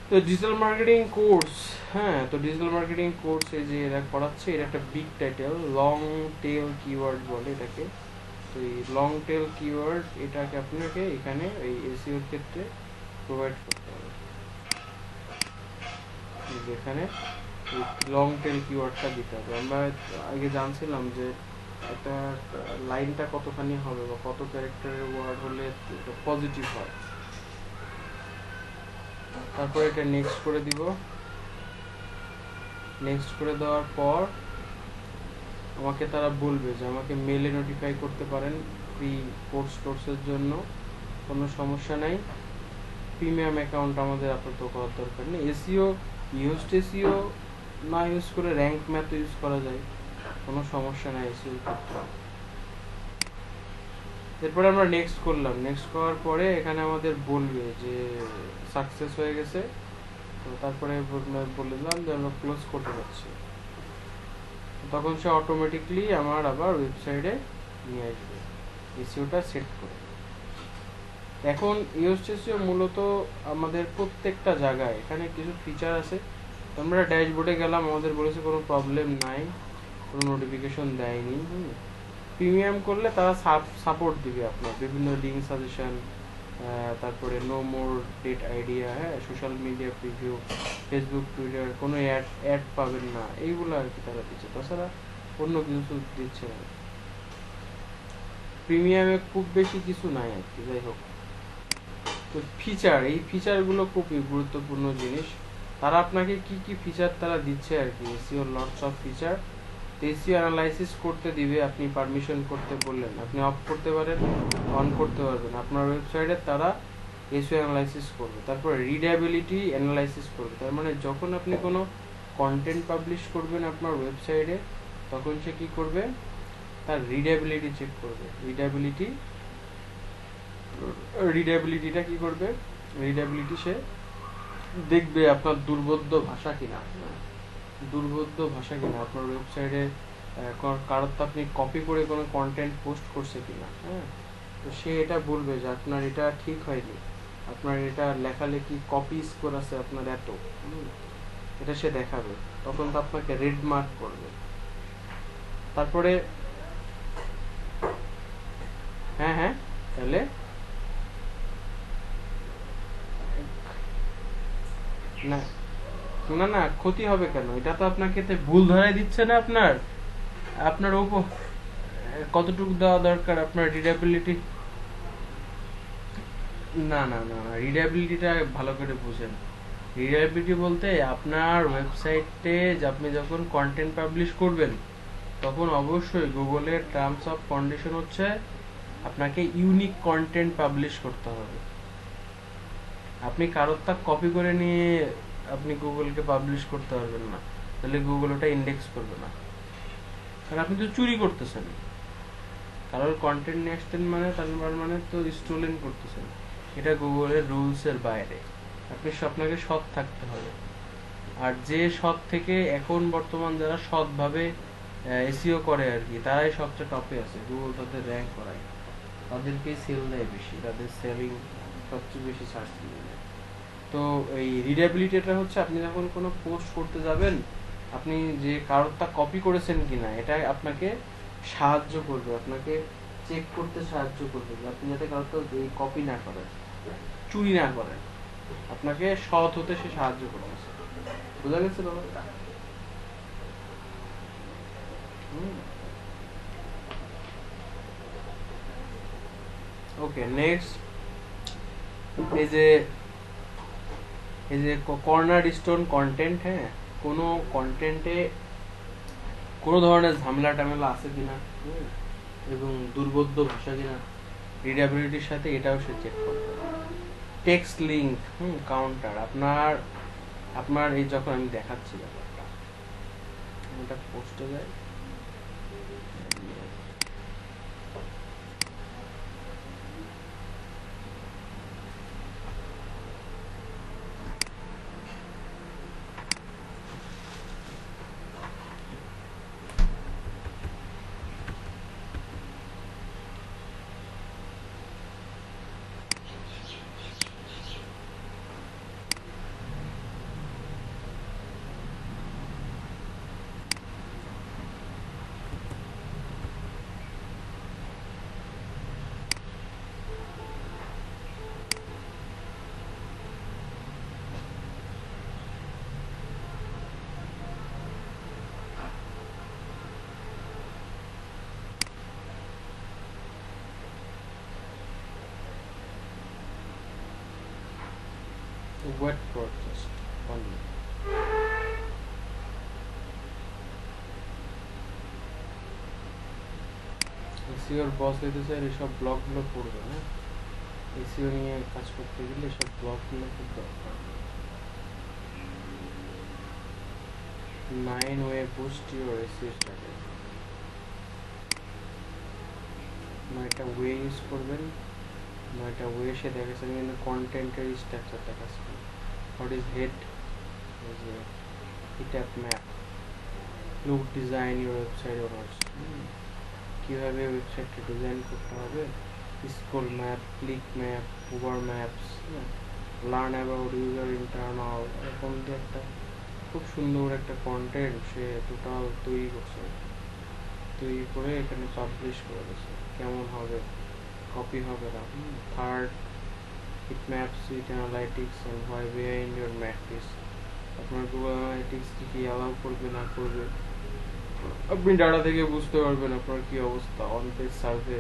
তো ডিজিটাল মার্কেটিং কোর্স, হ্যাঁ তো ডিজিটাল মার্কেটিং কোর্স এই যে এরা পড়াচ্ছে, এটা একটা big title, long tail keyword বলে এটাকে। তো এই লং টেল কিওয়ার্ড এটাকে আপনাকে এখানে এই এসইওর ক্ষেত্রে প্রোভাইড করতে হবে। যেখানে লং টেল কিওয়ার্ডটা দিতে হবে। আমরা আগে জানছিলাম যে একটা লাইনটা কতখানি হবে বা কত ক্যারেক্টারের ওয়ার্ড হলে পজিটিভ হয়। তারপরে এটা নেক্সট করে দিব। নেক্সট করে দেওয়ার পর আমাকে তারা বলবে যে আমাকে মেলে নোটিফাই করতে পারেন ফ্রি কোর্সের জন্য, কোনো সমস্যা নাই। প্রিমিয়াম অ্যাকাউন্ট আমাদের আপাতত করার দরকার নেই। এসইও ইউজড এসইও না ইউজ করে র্যাঙ্ক ম্যাথ ইউজ করা যায়, কোনো সমস্যা নাই এসইও ক্ষেত্রে। এরপরে আমরা নেক্সট করলাম। নেক্সট করার পরে এখানে আমাদের বলবে যে সাকসেস হয়ে গেছে। তো তারপরে বলে দিলাম যে আমরা ক্লোজ করতে যাচ্ছি। তখন সে অটোমেটিকলি আমার আবার ওয়েবসাইটে নিয়ে আসবে এসইওটা সেট করে। এখন ইউএসটিসিও মূলত আমাদের প্রত্যেকটা জায়গায় এখানে কিছু ফিচার আছে। আমরা ড্যাশবোর্ডে গেলাম, আমাদের বলেছে কোনো প্রবলেম নাই, কোনো নোটিফিকেশন দেয়নি। প্রিমিয়াম করলে তারা সাপোর্ট দিবে আপনার বিভিন্ন লিঙ্ক সাজেশন, তারপরে নো মোর ডেট আইডিয়া, হ্যাঁ social media preview, Facebook Twitter, কোনো অ্যাড পাবেন না, এইগুলো আর কি তারা দিচ্ছে। তাছাড়া অন্য কিছু দিচ্ছে না। প্রিমিয়ামে খুব বেশি কিছু নাই আর কি। যাই হোক, তো ফিচার, এই ফিচারগুলো খুবই গুরুত্বপূর্ণ জিনিস। তারা আপনাকে কি কি ফিচার তারা দিচ্ছে আর কি, SEO lots of feature. SEO analysis করতে দিবে, আপনি পারমিশন করতে বললেন, আপনি অফ করতে পারেন, অন করতে পারবেন। আপনার ওয়েবসাইটে তারা এসইও অ্যানালাইসিস করবে। তারপর রিডেবিলিটি অ্যানালাইসিস করবে, তার মানে যখন আপনি কোনো কন্টেন্ট পাবলিশ করবেন আপনার ওয়েবসাইটে, তখন সে কি করবে, তার রিডেবিলিটি চেক করবে। রিডেবিলিটিটা কি করবে, রিডেবিলিটি সে দেখবে আপনার দুর্বোধ্য ভাষা কিনা, আপনার ওয়েবসাইটে কারোর তো আপনি কপি করে কোনো কন্টেন্ট পোস্ট করছে কিনা, হ্যাঁ তো সে এটা বলবে যে আপনার এটা ঠিক হয়নি, আপনার এটা লেখালেখি কপি স্কোর আছে আপনার এত, এটা সে দেখাবে। তখন তো আপনাকে রেড মার্ক করবে। তারপরে হ্যাঁ তাহলে না না না ক্ষতি হবে কেন, এটা তো আপনাকে ভুল ধরাই দিচ্ছে না। আপনার উপর কতটুকু দেওয়া দরকার আপনার রিডেবিলিটি। না না না না রিডেবিলিটিটা ভালো করে বুঝেন। রিডেবিলিটি বলতে আপনার ওয়েবসাইটে আপনি যখন কন্টেন্ট পাবলিশ করবেন, তখন অবশ্যই গুগলের টার্মস অফ কন্ডিশন হচ্ছে আপনাকে ইউনিক কন্টেন্ট পাবলিশ করতে হবে। আপনি কারোর তা কপি করে নিয়ে আপনি গুগলকে পাবলিশ করতে পারবেন না। তাহলে গুগল ওটা ইন্ডেক্স করবে না, কারণ আপনি তো চুরি করতেছেন। কারোর কন্টেন্ট নিয়ে আসতেন মানে তার মানে তো স্টোলেন করতেছেন। এটা গুগলের রুলস এর বাইরে। আপনাকে সৎ থাকতে হবে। আর যে সৎ থেকে এখন বর্তমান যারা সৎভাবে এসইও করে আর কি, তারাই সবচেয়ে টপে আছে। গুগল তাদের র্যাঙ্ক করায়, তাদেরকেই সেল দেয় বেশি, তাদের সেলিং সবচেয়ে বেশি সার্চ ইঞ্জিনে। তো এই রিডেবিলিটিটা হচ্ছে আপনি যখন কোনো পোস্ট করতে যাবেন, আপনি যে কারোরটা কপি করেছেন কিনা এটা আপনাকে সাহায্য করবে, আপনাকে চেক করতে সাহায্য করবে আপনি যাতে কারোরটা এই কপি না করেন, চুরি না করেন। আপনাকে সৎ হতে সে সাহায্য করতেছে। বোঝা গেছে ব্যাপারটা? ওকে, নেক্সট এই যে কর্নার স্টোন কন্টেন্ট। হ্যাঁ, কোনো কন্টেন্টে কোনো ধরনের ঝামেলা টামেলা আছে কিনা, এবং দুর্বোধ্য ভাষা কিনা, রিডেবিলিটির সাথে এটাও সে চেক করবে। টেক্সট লিঙ্ক কাউন্টার, আপনার এই যখন আমি দেখাচ্ছি ব্যাপারটা, এটা পোস্টে যায়। Wet for just 1 minute. এসইওর বস হইতে চাই এসব ব্লগগুলো পড়বে না। এসইও নিয়ে কাজ করতে গেলে সব ব্লগগুলো খুব দরকার। 9 way boost your SEO strategy। 9টা ওয়ে ইউজ করবেন। 9টা ওয়ে সে দেখাচ্ছে, কিন্তু কন্টেন্টের স্ট্রাকচার দেখাচ্ছে। What is head, is a heat up map, look design your website owners, কিভাবে ওয়েবসাইটটা ডিজাইন করতে হবে, scroll map, click map, over maps, learn about user internal, এরকম যে একটা খুব সুন্দর একটা কন্টেন্ট সে টোটাল তৈরি করছে, তৈরি করে এখানে পাবলিশ করে দিয়েছে। কেমন হবে, কপি হবে না। Third, it maps with analytics and why behind your matrix, আপনার গুগল অ্যানালিটিক্স কি অ্যালাউ করবে না করবে, আপনি ডাটা থেকে বুঝতে পারবেন আপনার কি অবস্থা, অন পেজ সার্ভে,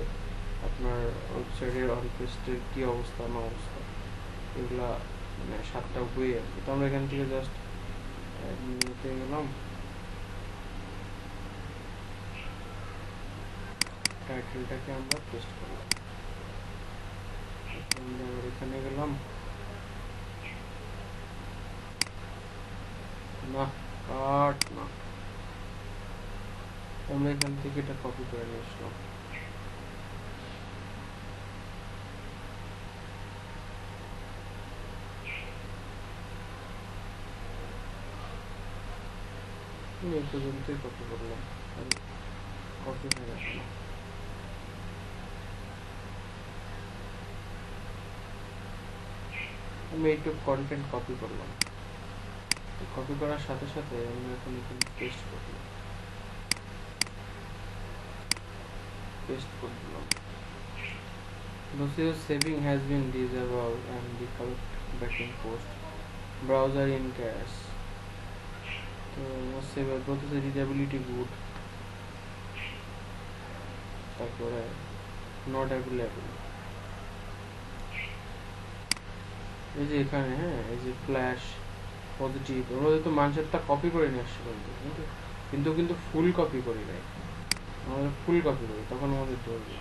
আপনার ওয়েবসাইটের অন পেজের কি অবস্থা না অবস্থা, এগুলা মানে 7টা বই আর কি। তো আমরা এখান থেকে জাস্ট নিতে গেলাম, টাইটেলটাকে আমরা পেস্ট করলাম, এখানে গেলাম না, কাট না, আমরা এখান থেকে এটা কপি করে নিয়ে আসলাম। এই পর্যন্তই কপি করলাম, কপি হয়ে গেল। আমি এইটুকু কন্টেন্ট কপি করলাম, কপি করার সাথে সাথে আমি এখন এখানে পেস্ট করলাম, পেস্ট করে দিলাম। Nocio saving has been disabled and the correct backing post browser in cache. তো সেভার বলতেছে রিডেবিলিটি গুড, তারপরে নট অ্যাভেলেবল। এই যে এখানে, হ্যাঁ, এই যে ফ্ল্যাশ পজিটিভ, আমরা তো মানুষেরটা কপি করে নিয়ে আসছি, কিন্তু ফুল কপি করি নাই, আমাদের ফুল কপি করি, তখন আমাদের ধরবে।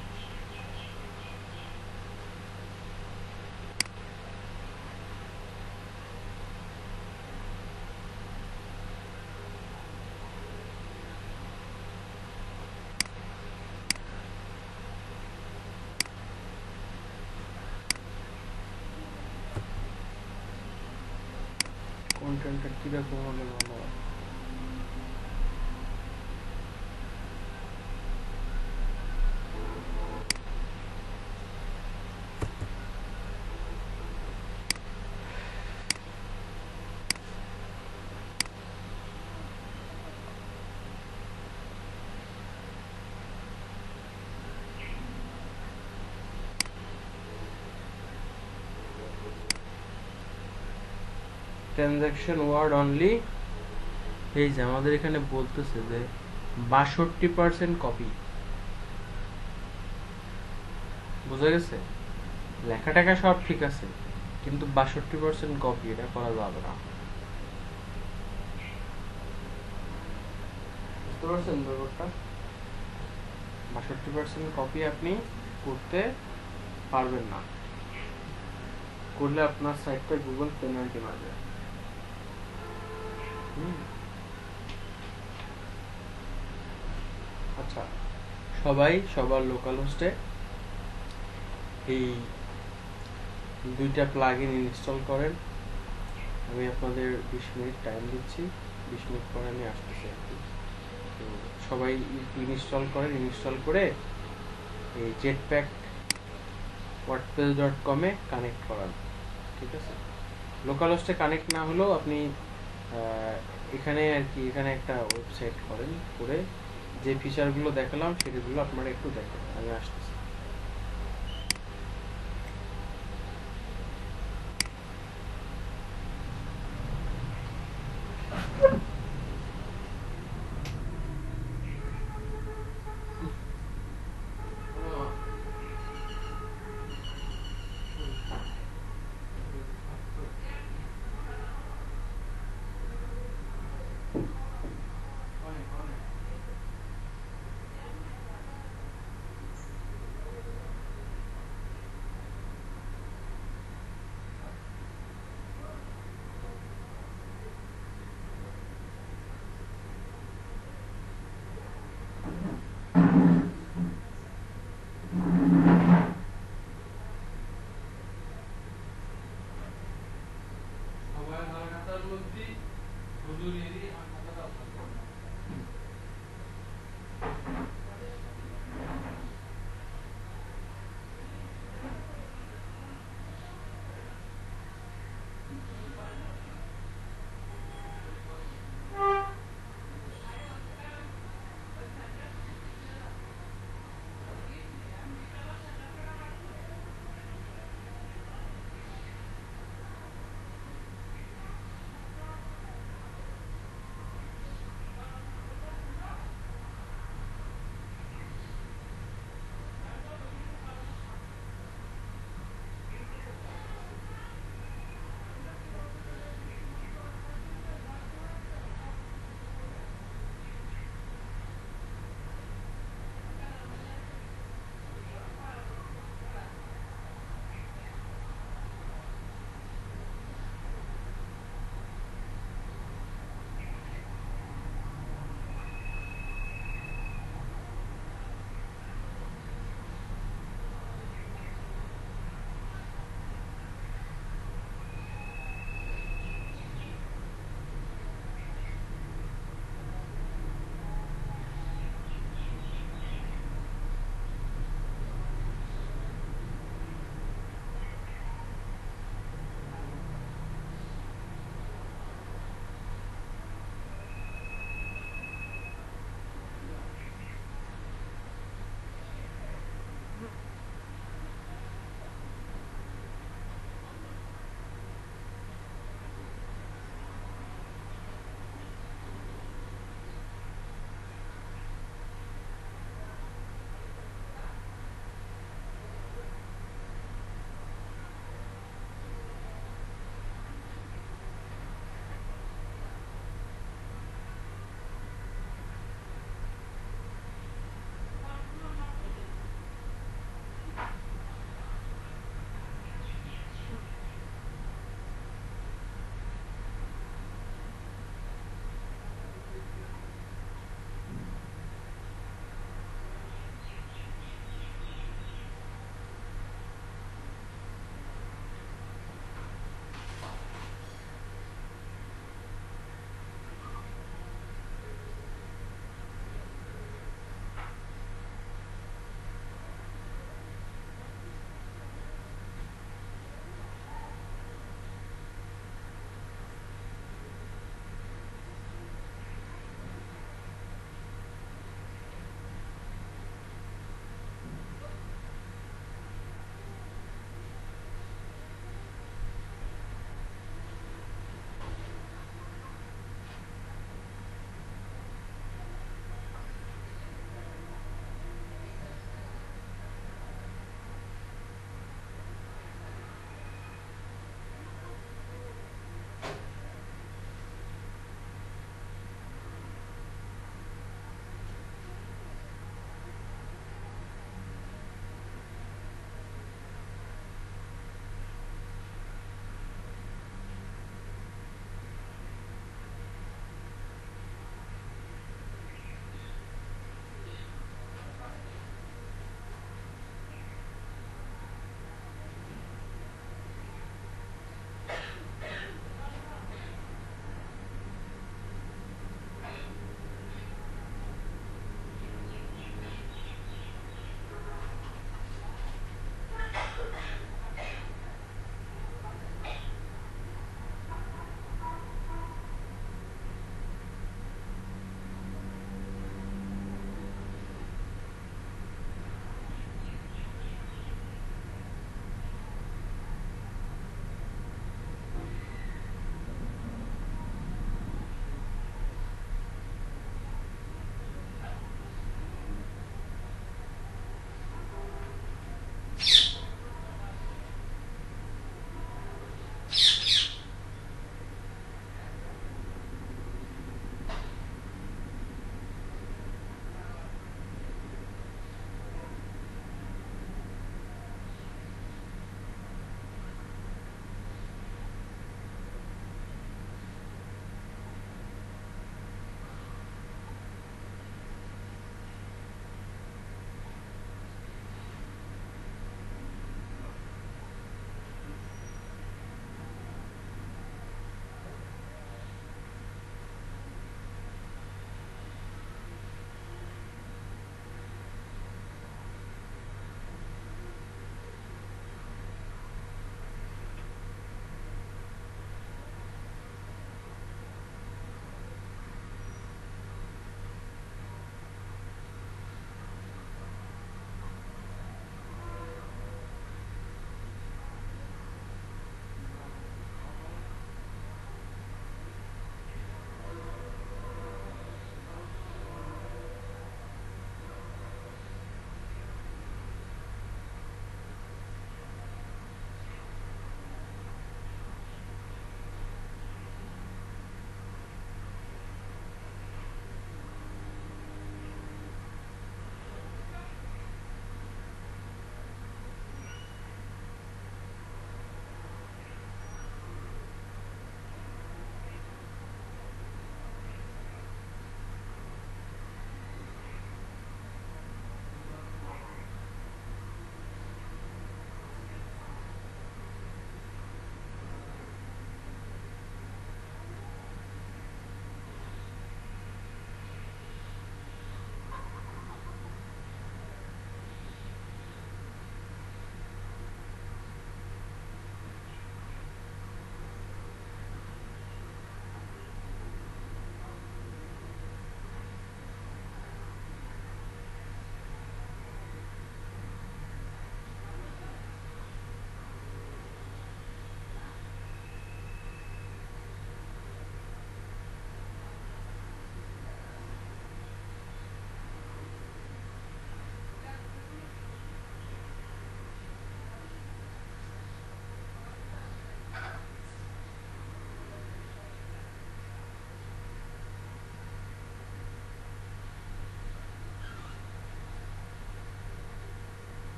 কন্টেন্টটা কিরকম হলে ভালো হয়? ট্রানজাকশন ওয়ার্ড অনলি, এই যে আমাদের এখানে বলতেছে যে 62% কপি। বোঝা গেছে? লেখা টাকা সব ঠিক আছে, কিন্তু 62% কপি, এটা করা যাবে না। বুঝতে পারছেন ব্যাপারটা? 62% কপি আপনি করতে পারবেন না, করলে আপনার সাইটটা গুগল পেনাল্টি মারবে। আচ্ছা, সবাই সবার লোকাল হোস্টে এই দুইটা প্লাগইন ইনস্টল করেন। আমি আপনাদের 20 মিনিট টাইম দিচ্ছি, 20 মিনিট পরে আমি আসতেছি আর কি। তো সবাই ইনস্টল করেন, ইনস্টল করে এই জেটপ্যাক wordpress.com-এ কানেক্ট করান, ঠিক আছে? লোকাল হোস্টে কানেক্ট না হলেও আপনি এখানে আর কি, এখানে একটা ওয়েবসাইট করেন, করে যে ফিচারগুলো দেখালাম সেগুলো আপনারা একটু দেখেন। আমি আসতেছি।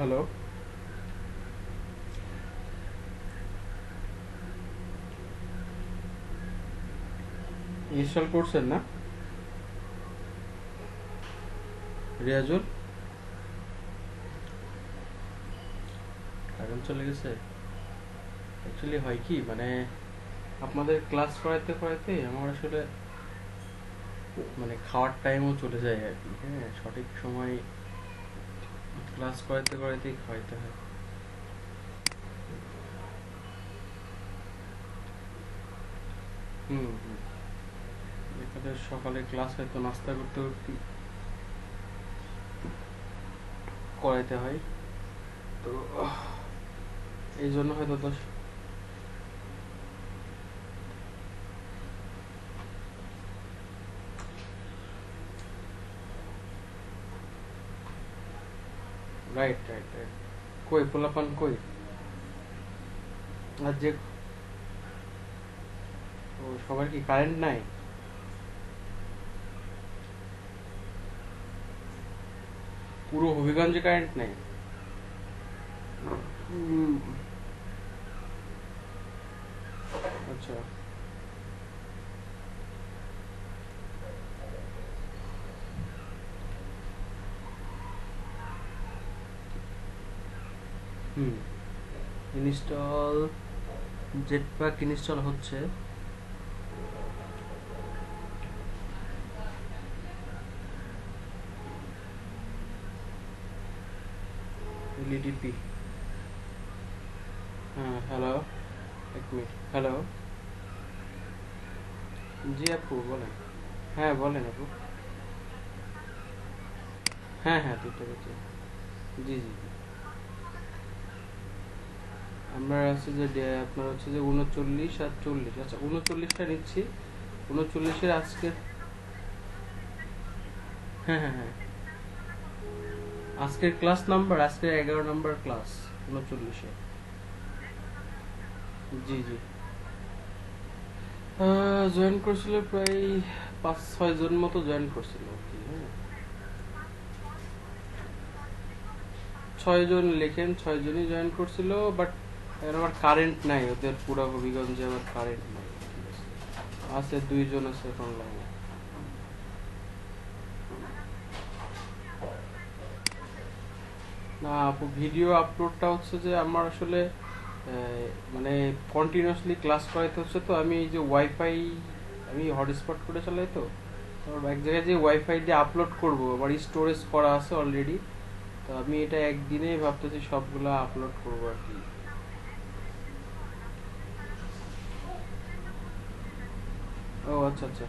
হ্যালো, ইনস্টল করছেন না রিয়াজুল? কারেন্ট চলে গেছে। অ্যাকচুয়ালি হয় কি, মানে আপনাদের ক্লাস করাইতে করাইতে আমার আসলে মানে খাওয়ার টাইমও চলে যায় আর কি। হ্যাঁ, সঠিক সময় ক্লাস করাইতে করাইতেই খাওয়াইতে হয়। হুম হুম। এখানে সকালে ক্লাস হয়তো নাস্তা করতে করতে করাইতে হয়, তো এই জন্য হয়তো দশ। Right right right. কই পোলাপান কই? আর যে ও, সবার কি কারেন্ট নাই? পুরো হবিগঞ্জে কারেন্ট নাই? হুম, আচ্ছা। হুম, ইনস্টল জেটপ্যাক ইনস্টল হচ্ছে। এলইডিপি। হ্যাঁ হ্যালো, এক মিনিট। হ্যালো, জি আপু বলেন। হ্যাঁ বলেন আপু। হ্যাঁ হ্যাঁ, দুটো বেঁচে। জি জি জি। আমরা আছে যে আপনার হচ্ছে যে 39 আর 40। আচ্ছা, 39টা নিচ্ছি। 39-এর আজকের। হ্যাঁ হ্যাঁ হ্যাঁ, আজকের ক্লাস নাম্বার, আজকের 11 নম্বর ক্লাস 39-এ। জি জি। জয়েন করছিল প্রায় 5-6 জন মতো জয়েন করছিল আর কি। হ্যাঁ, 6 জন লেখেন, 6 জনই জয়েন করছিল। বাট এখন আবার কারেন্ট নাই ওদের, পুরো হবিগঞ্জে আবার কারেন্ট নাই। ঠিক আছে, আছে 2 জন আছে এখন লাইনে। না আপু, ভিডিও আপলোডটা হচ্ছে যে আমার আসলে মানে কন্টিনিউয়াসলি ক্লাস করাইতে হচ্ছে, তো আমি এই যে ওয়াইফাই, আমি হটস্পট করে চালাই, তো এক জায়গায় যে ওয়াইফাই দিয়ে আপলোড করব, আমার স্টোরেজ করা আছে অলরেডি। তো আমি এটা একদিনেই ভাবতেছি সবগুলা আপলোড করবো আর কি। ও আচ্ছা আচ্ছা।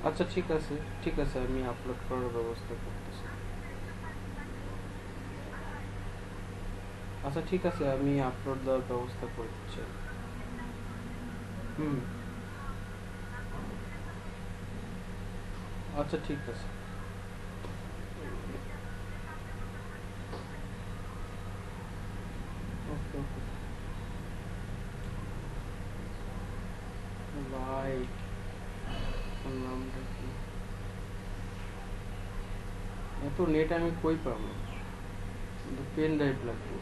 আচ্ছা ঠিক আছে, ঠিক আছে, আমি আপলোড করার ব্যবস্থা করতেছি। আচ্ছা ঠিক আছে, আমি আপলোড দেওয়ার ব্যবস্থা করছি। হুম, আচ্ছা ঠিক আছে। ওকে ওকে। ভাই, নামটা কি? এত নেট আমি কই পাবো? পেন ড্রাইভ লাগবে।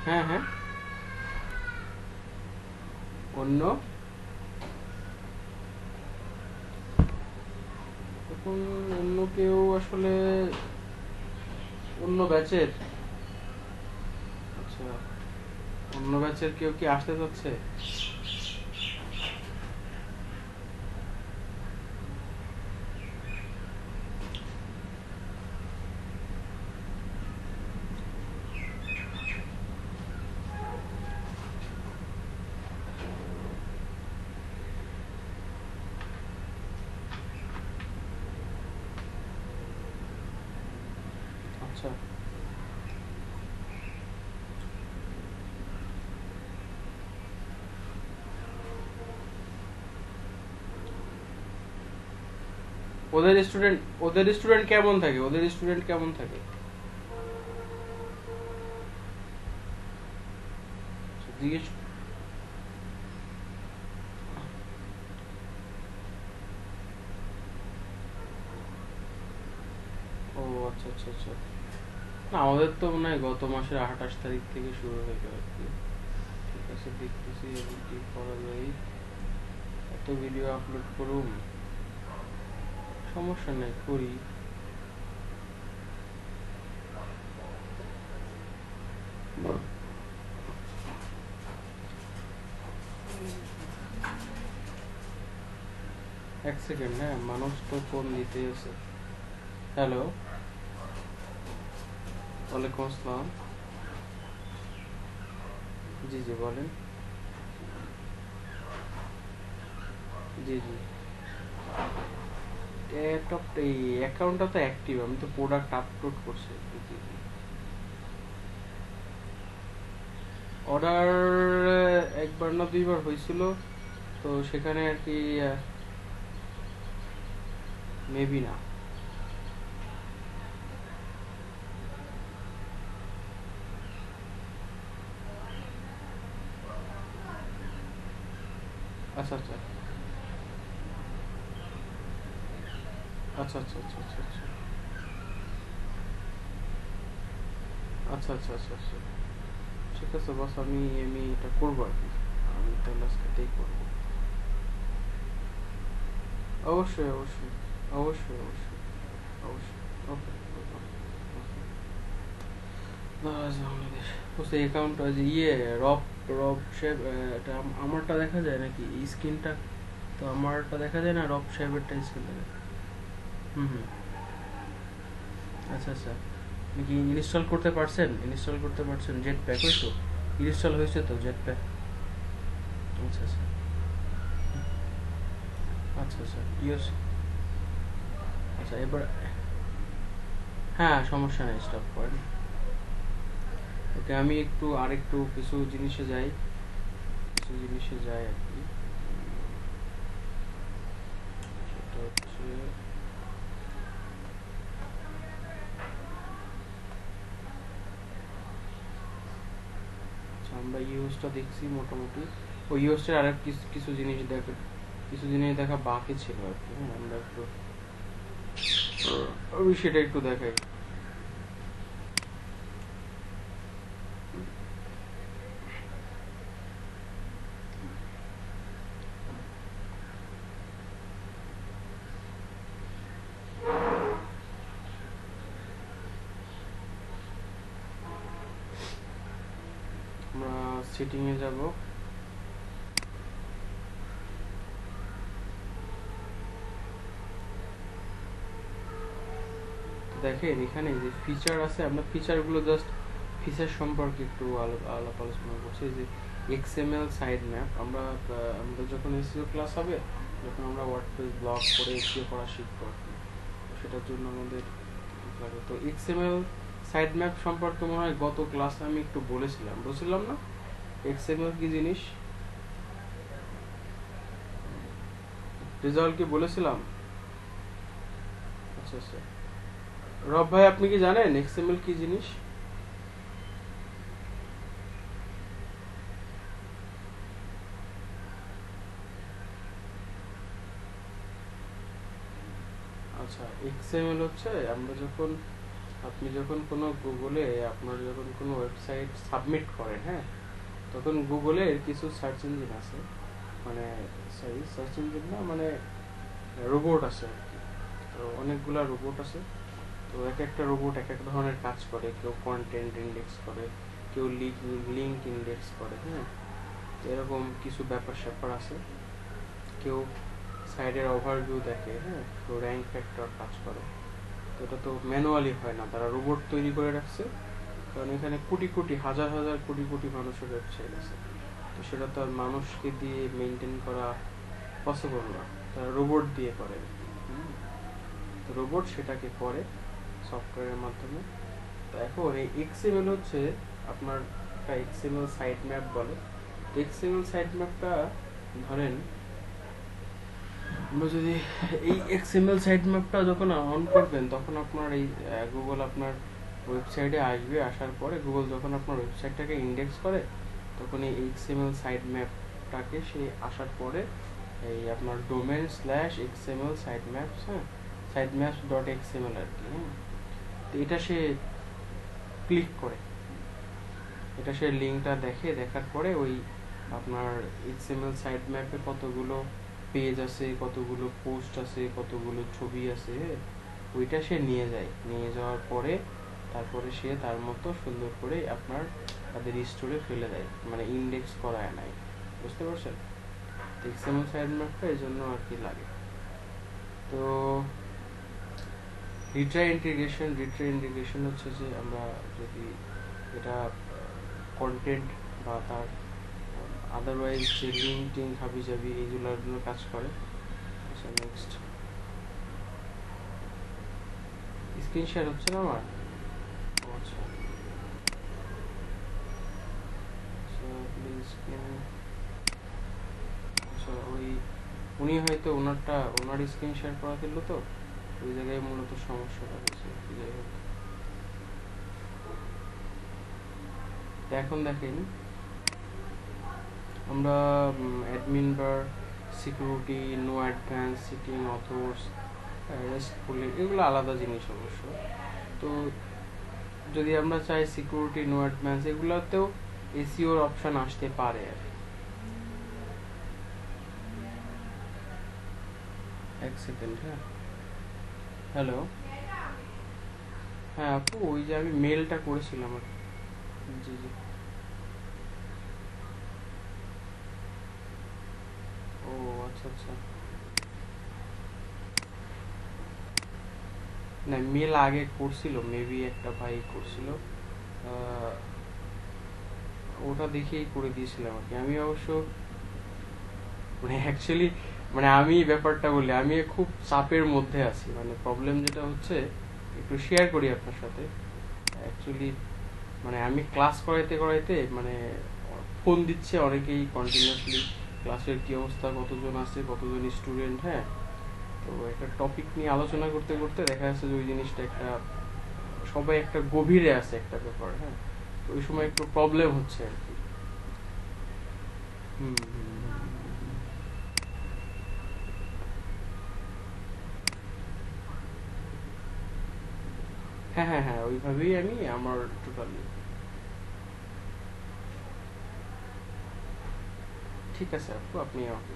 হ্যাঁ হ্যাঁ, অন্য। এখন অন্য কেউ আসলে, অন্য ব্যাচের। আচ্ছা, অন্য ব্যাচের কেউ কি আসতে চাচ্ছে? আচ্ছা ওদের স্টুডেন্ট কেমন থাকে? ওদের স্টুডেন্ট কেমন থাকে? জিজ্ঞেস। ও আচ্ছা আচ্ছা আচ্ছা। না আমাদের তো মনে হয় গত মাসের 28 তারিখ থেকে শুরু হয়ে গেল আর কি। ঠিক আছে, দেখতেছি এখন কি করা যায়। এত ভিডিও আপলোড করুম, সমস্যা নেই, করি। এক সেকেন্ড, হ্যাঁ মানুষ তো ফোন দিতে আছে। হ্যালো, ওয়ালাইকুম আসসালাম। জি জি বলেন। জি জি, এই অ্যাকাউন্টটা তো অ্যাক্টিভ, আমি তো প্রোডাক্ট আপলোড করছি। জি জি, অর্ডার একবার না দুইবার হয়েছিল, তো সেখানে আর কি মেবি না। আচ্ছা আচ্ছা আচ্ছা আচ্ছা আচ্ছা আচ্ছা আচ্ছা আচ্ছা আচ্ছা আচ্ছা আচ্ছা, ঠিক আছে বস, আমি আমি এটা করবো আর কি। আমি তাহলে আজকে এটাই করবো। অবশ্যই অবশ্যই অবশ্যই অবশ্যই অবশ্যই। ওকে বাংলাদেশ। বুঝতে অ্যাকাউন্ট যে ইয়ে রব রব সাহেব, এটা আমারটা দেখা যায় নাকি এই স্ক্রিনটা? তো আমারটা দেখা যায় না, রব সাহেবেরটা স্ক্রিন দেখা যায়। হুম হুম, আচ্ছা আচ্ছা। আপনি কি ইনস্টল করতে পারছেন? ইনস্টল করতে পারছেন জেট প্যাক? ওই তো ইনস্টল হয়েছে তো জেট প্যাক। আচ্ছা আচ্ছা আচ্ছা আচ্ছা ইউস। আচ্ছা এবার, হ্যাঁ সমস্যা নেই, স্টপ করেন। ওকে, আমি একটু আরেকটু কিছু জিনিসে যাই, কিছু জিনিসে যাই আর কি। সেটা হচ্ছে, আচ্ছা আমরা ইউএসটা দেখছি মোটামুটি। ওই ইউএসটার আর কিছু কিছু জিনিস দেখা, কিছু জিনিস দেখা বাকি ছিল আর কি। হ্যাঁ আমরা একটু, আমি সেটা একটু দেখাই। আমরা সেটিং এ যাব। দেখেন এখানে যে ফিচার আছে, আমরা ফিচারগুলো জাস্ট ফিচার সম্পর্কে একটু আলাপ আলোচনা করছি। যে এক্সএমএল সাইড ম্যাপ, আমরা আমরা যখন এসইও ক্লাস হবে, যখন আমরা ওয়ার্ডপ্রেস ব্লগ করে এসইও করা শিখবো আর কি, তো সেটার জন্য আমাদের লাগে। তো এক্সএমএল সাইড ম্যাপ সম্পর্কে মনে হয় গত ক্লাসে আমি একটু বলছিলাম না এক্সএমএল কি জিনিস? রেজাল্ট কি বলেছিলাম? আচ্ছা আচ্ছা, রব ভাই আপনি কি জানেন এক্সএমএল কি জিনিস? আচ্ছা, এক্সএমএল হচ্ছে আমরা যখন, আপনি যখন কোনো গুগলে, আপনার যখন কোনো ওয়েবসাইট সাবমিট করেন, হ্যাঁ, তখন গুগলের কিছু সার্চ ইঞ্জিন আছে, মানে সরি সার্চ ইঞ্জিন না, মানে রোবট আছে আর কি। তো অনেকগুলা রোবট আছে। তো এক একটা রোবট এক এক ধরনের কাজ করে। কেউ কন্টেন্ট ইন্ডেক্স করে, কেউ লিঙ্ক ইন্ডেক্স করে, হ্যাঁ, এরকম কিছু ব্যাপার স্যাপার আছে। কেউ সাইডের ওভারভিউ দেখে, হ্যাঁ, কেউ র্যাঙ্ক ফ্যাক্টর কাজ করে। তো এটা তো ম্যানুয়ালি হয় না, তারা রোবট তৈরি করে রাখছে, কারণ এখানে কোটি কোটি হাজার হাজার কোটি কোটি মানুষের ওয়েবসাইট আছে। তো সেটা তো আর মানুষকে দিয়ে মেনটেন করা পসিবল না, তারা রোবট দিয়ে করে। রোবট সেটাকে করে সফটওয়্যারের মাধ্যমে। তো এখন এই এক্সএমএল হচ্ছে আপনার একটা এক্সএমএল সাইট ম্যাপ বলে। এক্সএমএল সাইট ম্যাপটা ধরেন আমরা যদি এই এক্সএমএল সাইট ম্যাপটা যখন অন করবেন তখন আপনার এই গুগল আপনার ওয়েবসাইটে আসবে, আসার পরে গুগল যখন আপনার ওয়েবসাইটটাকে ইন্ডেক্স করে তখন এই এক্সএমএল সাইট ম্যাপটাকে সে আসার পরে এই আপনার domain slash XML site maps, হ্যাঁ, সাইট ম্যাপস ডট এক্সএমএল আর কি, হ্যাঁ, তো এটা সে ক্লিক করে, এটা সে লিঙ্কটা দেখে, দেখার পরে ওই আপনার এক্সএমএল সাইট ম্যাপে কতগুলো পেজ আছে, কতগুলো পোস্ট আছে, কতগুলো ছবি আছে, ওইটা সে নিয়ে যায়, নিয়ে যাওয়ার পরে তারপরে সে তার মতো সুন্দর করে আপনার তাদের স্টোরে ফেলে দেয়, মানে ইন্ডেক্স করায় নাই, বুঝতে পারছেন? এক্সএমএল সাইট ম্যাপটা এই জন্য আর কি লাগে। তো রিট্রাই ইন্টিগ্রেশন হচ্ছে যে আমরা যদি এটা কন্টেন্ট বা তার আদারওয়াইজ যে লিঙ্ক টিঙ্ক হাবি জাবি এইগুলো কাজ করে। আচ্ছা নেক্সট, স্ক্রিন শেয়ার হচ্ছে না আমার? আচ্ছা প্লিজ, আচ্ছা ওই উনি হয়তো ওনার স্ক্রিন শেয়ার করা ছিল, তো ওই জায়গায় মূলত সমস্যাটা হয়েছে। যাই হোক, এখন দেখেন আমরা admin bar, security, no advance, setting, authors, restful, এগুলো আলাদা জিনিস অবশ্য। তো যদি আমরা চাই সিকিউরিটি, নো অ্যাডভান্স, এগুলোতেও এসইওর অপশন আসতে পারে আর কি। এক সেকেন্ড, হ্যাঁ, হ্যালো, হ্যাঁ আপু, ওই যে আমি মেলটা করেছিলাম আর, জি জি, ও আচ্ছা আচ্ছা, না মেল আগে করছিল, মেবি একটা ভাই করছিল, ওটা দেখেই করে দিয়েছিলাম আর কি। আমি অবশ্য মানে অ্যাকচুয়ালি মানে আমি ব্যাপারটা বলি, আমি খুব চাপের মধ্যে আছি, মানে প্রবলেম যেটা হচ্ছে একটু শেয়ার করি আপনার সাথে। অ্যাকচুয়ালি মানে আমি ক্লাস করাইতে করাইতে মানে ফোন দিচ্ছে অনেকেই কন্টিনিউয়াসলি, ক্লাসের কি অবস্থা, কতজন আছে, কতজন স্টুডেন্ট, হ্যাঁ, তো একটা টপিক নিয়ে আলোচনা করতে করতে দেখা যাচ্ছে যে ওই জিনিসটা একটা সবাই একটা গভীরে আছে একটা ব্যাপার, হ্যাঁ, তো ওই সময় একটু প্রবলেম হচ্ছে আর কি। হুম হুম, হ্যাঁ হ্যাঁ হ্যাঁ, ওইভাবেই আমি আমার টোটালি ঠিক আছে আপু, আপনি আমাকে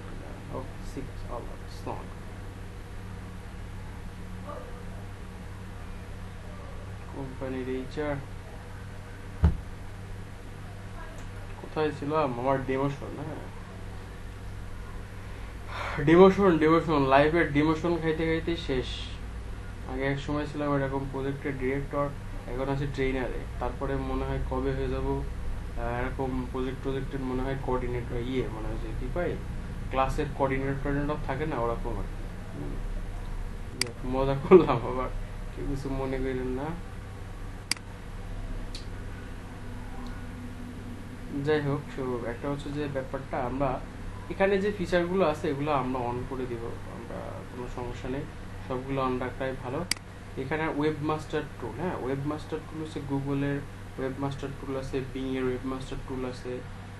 ওকে ঠিক আছে, আল্লাহ হাফেজ, আসসালামু আলাইকুম। কোম্পানির এইচআর কোথায় ছিল? আমার ডিমোশন, হ্যাঁ, ডিমোশন লাইফের ডিমোশন খাইতে খাইতে শেষ। আগে এক সময় ছিলাম এরকম প্রজেক্টের ডিরেক্টর, এখন আছে ট্রেনারে, তারপরে মনে হয় কবে হয়ে যাব এরকম প্রজেক্টের মনে হয় কোঅর্ডিনেটর, মনে হয় যে কি পাই ক্লাসের কোঅর্ডিনেটর থাকে না, ওরকম আর কি। মজা করলাম, আবার কেউ কিছু মনে করেন না। যাই হোক, একটা হচ্ছে যে ব্যাপারটা, আমরা এখানে যে ফিচারগুলো আছে এগুলো আমরা অন করে দিব, আমরা কোনো সমস্যা নেই, সবগুলো অন রাখাই ভালো। এখানে ওয়েব মাস্টার টুল, হ্যাঁ, ওয়েব মাস্টার টুল হচ্ছে গুগলের ওয়েব মাস্টার টুল আছে, বিং এর ওয়েব মাস্টার টুল আছে,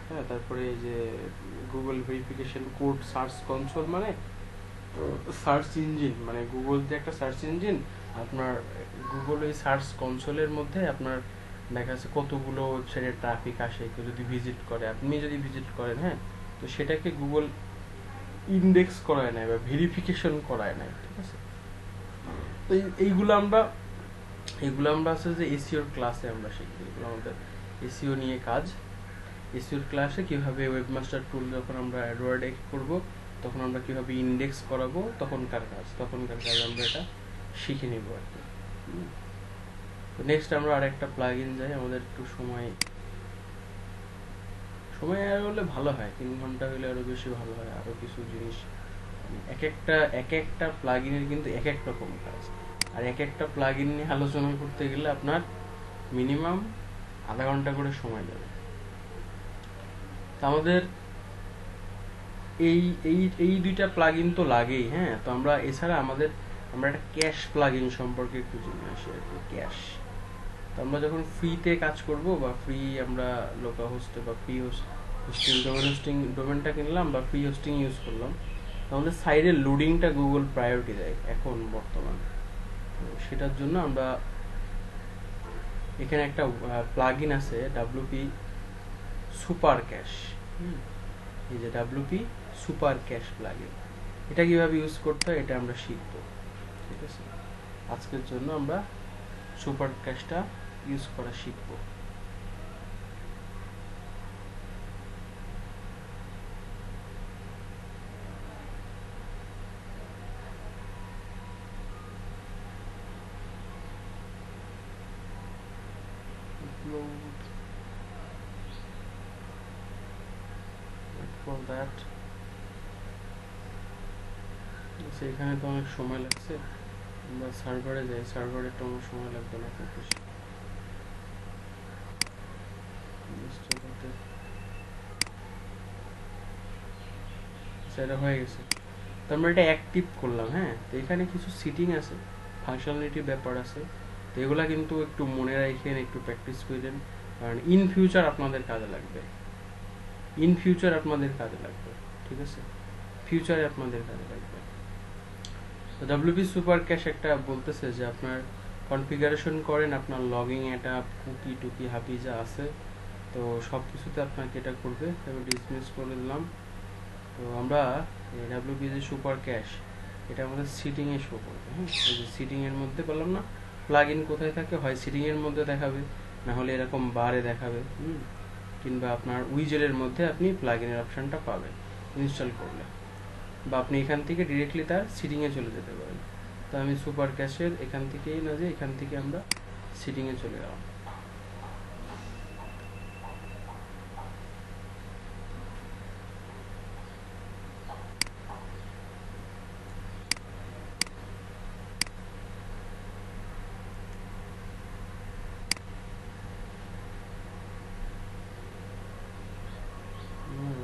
হ্যাঁ, তারপরে এই যে Google verification code search console, মানে সার্চ ইঞ্জিন, মানে গুগল যে একটা সার্চ ইঞ্জিন, আপনার গুগল এই সার্চ কনসোলের মধ্যে আপনার দেখা যাচ্ছে কতগুলো ওয়েবসাইটের ট্রাফিক আসে, কেউ যদি ভিজিট করে, আপনি যদি ভিজিট করেন, হ্যাঁ, তো সেটাকে গুগল ইন্ডেক্স করায় নাই বা ভেরিফিকেশন করায় নাই, ঠিক আছে? তো এইগুলো আমরা আছে যে এসইওর ক্লাসে আমরা শিখি, এগুলো আমাদের এসইও নিয়ে কাজ। এসইওর ক্লাসে কিভাবে ওয়েবমাস্টার টুল যখন আমরা অ্যাডওয়ার্ডে করব তখন আমরা কিভাবে ইন্ডেক্স করাবো, তখনকার কাজ আমরা এটা শিখে নিব আর কি। তো নেক্সট আমরা আরেকটা প্লাগ ইন যাই, আমাদের একটু সময় আর হলে ভালো হয়, 3 ঘন্টা হলে আরো বেশি ভালো হয়, আরো কিছু জিনিস এক একটা প্লাগ ইনের কিন্তু এক এক রকম কাজ, আর এক একটা প্লাগ ইন নিয়ে আলোচনা করতে গেলে আপনার মিনিমাম আধা ঘন্টা করে সময় যাবে। আমাদের এই এই এই দুইটা প্লাগইন তো লাগেই। হ্যাঁ, তো আমরা এছাড়া আমরা একটা ক্যাশ প্লাগইন সম্পর্কে একটু জেনে আসি আর কি। ক্যাশ, তো আমরা যখন ফ্রিতে কাজ করব বা ফ্রি আমরা লোকাল হোস্টে বা ফ্রি হোস্টিং ডোমেনটা কিনলাম বা ফ্রি হোস্টিং ইউজ করলাম, আমাদের সাইডে লোডিংটা গুগল প্রায়োরিটি দেয় এখন বর্তমান। তো সেটার জন্য আমরা এখানে একটা প্লাগইন আছে ডাব্লিউপি সুপার ক্যাশ। এই যে ডাব্লিউপি সুপার ক্যাশ প্লাগইন, এটা কিভাবে ইউজ করতে হয় এটা আমরা শিখবো। ঠিক আছে, আজকের জন্য আমরা সুপার ক্যাশটা ইউজ করা শিখবো। For that এখানে তো অনেক সময় লাগছে, আমরা সার্ভারে যাই। সার্ভারে তো আমার সময় লাগবে না খুব বেশি। সেটা হয়ে গেছে, তো আমরা এটা অ্যাক্টিভ করলাম। হ্যাঁ, তো এখানে কিছু সিটিং আছে, ফাংশনালিটির ব্যাপার আছে, তো এগুলা কিন্তু একটু মনে রাখেন, একটু প্র্যাকটিস করেন, কারণ ইন ফিউচার আপনাদের কাজে লাগবে। ইন ফিউচার আপনাদের কাজে লাগবে, ঠিক আছে, ফিউচারে আপনাদের কাজে লাগবে। তো ডাব্লিউপি সুপার ক্যাশ একটা বলতেছে যে আপনার কনফিগারেশন করেন আপনার লগইন এটা কুকি টুকি হাবি যা আছে, তো সব কিছুতে আপনাকে এটা করবে। আমি ডিসমিস করে দিলাম। তো আমরা ডাব্লিউপি যে সুপার ক্যাশ এটা আমাদের সিটিং এ শো করবে। হ্যাঁ, এই যে সিটিং এর মধ্যে বললাম না প্লাগ ইন কোথায় থাকে, হয় সিটিং এর মধ্যে দেখাবে, না হলে এরকম বারে দেখাবে, কিংবা আপনার উইজেটের মধ্যে আপনি প্লাগ ইনের অপশনটা পাবেন ইনস্টল করলে, বা আপনি এখান থেকে ডিরেক্টলি তার সিটিং এ চলে যেতে পারেন। তো আমি সুপার ক্যাশের এখান থেকেই না যে এখান থেকে আমরা সিটিং এ চলে গেলাম।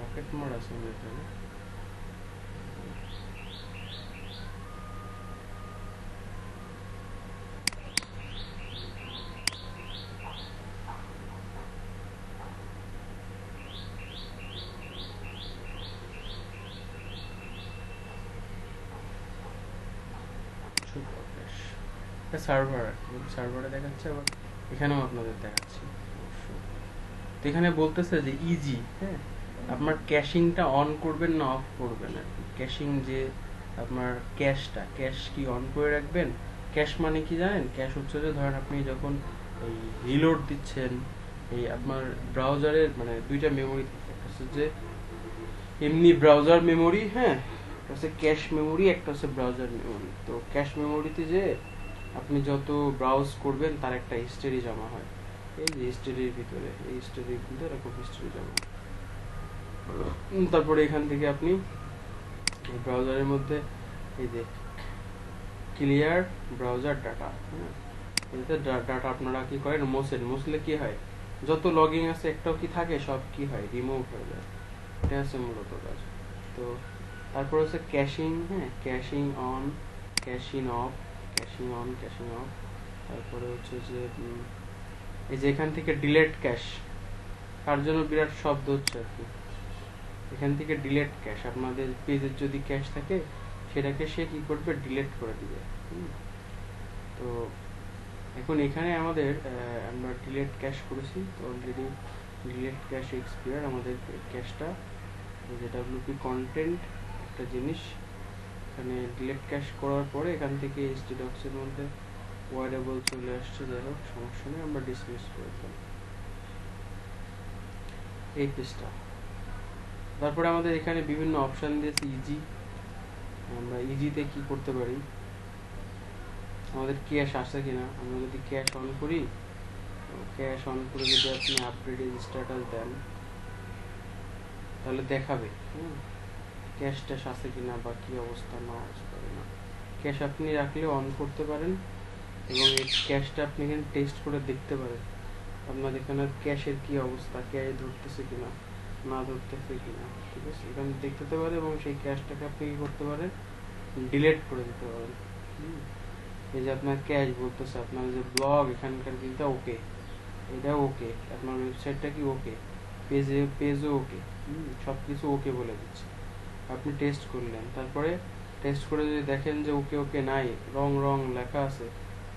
রকেট মোড আছে এখানে। সার্ভারে দেখাচ্ছে, আবার এখানেও আপনাদের দেখাচ্ছে। তো এখানে বলতেছে যে ইজি, হ্যাঁ, আপনার ক্যাশিংটা অন করবেন না অফ করবেন আর কি। ক্যাশিং যে আপনার ক্যাশ কি অন করে রাখবেন। ক্যাশ মানে কি জানেন? ক্যাশ হচ্ছে যে ধরেন আপনি যখন এই রিলোড দিচ্ছেন, এই আপনার ব্রাউজারের মানে দুইটা মেমোরি থাকে, একটা হচ্ছে যে এমনি ব্রাউজার মেমোরি, হ্যাঁ, একটা হচ্ছে ক্যাশ মেমোরি, একটা হচ্ছে ব্রাউজার মেমোরি। তো ক্যাশ মেমোরিতে যে আপনি যত ব্রাউজ করবেন তার একটা হিস্টরি জমা হয়। এই যে হিস্টরির ভিতরে, এই হিস্টরির ভিতরে এরকম হিস্টরি জমা হয়। তারপরে এখান থেকে আপনি এই ব্রাউজারের মধ্যে এই যে ক্লিয়ার ব্রাউজার ডাটা, হ্যাঁ, এতে ডাটা আপনারা কি করেন মুছলে কি হয়, যত লগইন আছে একটাও কি থাকে, সব কি হয় রিমুভ হয়ে যায়। এটা হচ্ছে মূলত কাজ। তো তারপর হচ্ছে ক্যাশিং, হ্যাঁ, ক্যাশিং অন, ক্যাশিং অফ, ক্যাশিং অন, ক্যাশিং অফ। তারপরে হচ্ছে যে এই যে এখান থেকে ডিলেট ক্যাশ, তার জন্য বিরাট শব্দ হচ্ছে আর কি। এখান থেকে ডিলেট ক্যাশ, আপনাদের পেজের যদি ক্যাশ থাকে সেটাকে সে কি করবে, ডিলেট করে দিবে। তো এখন এখানে আমাদের আমরা ডিলেট ক্যাশ করেছি, তো অলরেডি ডিলেট ক্যাশ এক্সপিয়ার আমাদের ক্যাশটা, যে ডাব্লিউপি কন্টেন্ট একটা জিনিস, এখানে ডিলেট ক্যাশ করার পরে এখান থেকে এইচডি এর মধ্যে ওয়ারেবল চলে আসছে। যাই হোক, সমস্যা নেই, আমরা ডিসমিস করে ফেলি এই পেজটা। তারপরে আমাদের এখানে বিভিন্ন অপশন দিয়েছে ইজি। আমরা ইজিতে কি করতে পারি, আমাদের ক্যাশ আসে কিনা, আমরা যদি ক্যাশ অন করি, ক্যাশ অন করে যদি আপনি আপডেট স্ট্যাটাস দেন তাহলে দেখাবে ক্যাশ ট্যাশ আছে কিনা বা কি অবস্থা না অবস্থা না। ক্যাশ আপনি রাখলে অন করতে পারেন এবং এই ক্যাশটা আপনি এখানে টেস্ট করে দেখতে পারেন আপনার এখানে ক্যাশের কি অবস্থা, ক্যাশ ধরতেছে কিনা। না ধরতেছে কিনা, ঠিক আছে, এখানে দেখতে হতে পারে এবং সেই ক্যাশটাকে আপনি কি করতে পারেন, ডিলিট করে দিতে পারেন। এই যে আপনার ক্যাশ বলতেছে, আপনার যে ব্লগ এখানকার কিন্তু ওকে, এটা ওকে, আপনার ওয়েবসাইটটা কি ওকে, পেজও ওকে, সব কিছু ওকে বলে দিচ্ছে। আপনি টেস্ট করলেন, তারপরে টেস্ট করে যদি দেখেন যে ওকে ওকে নাই, রং রং লেখা আছে,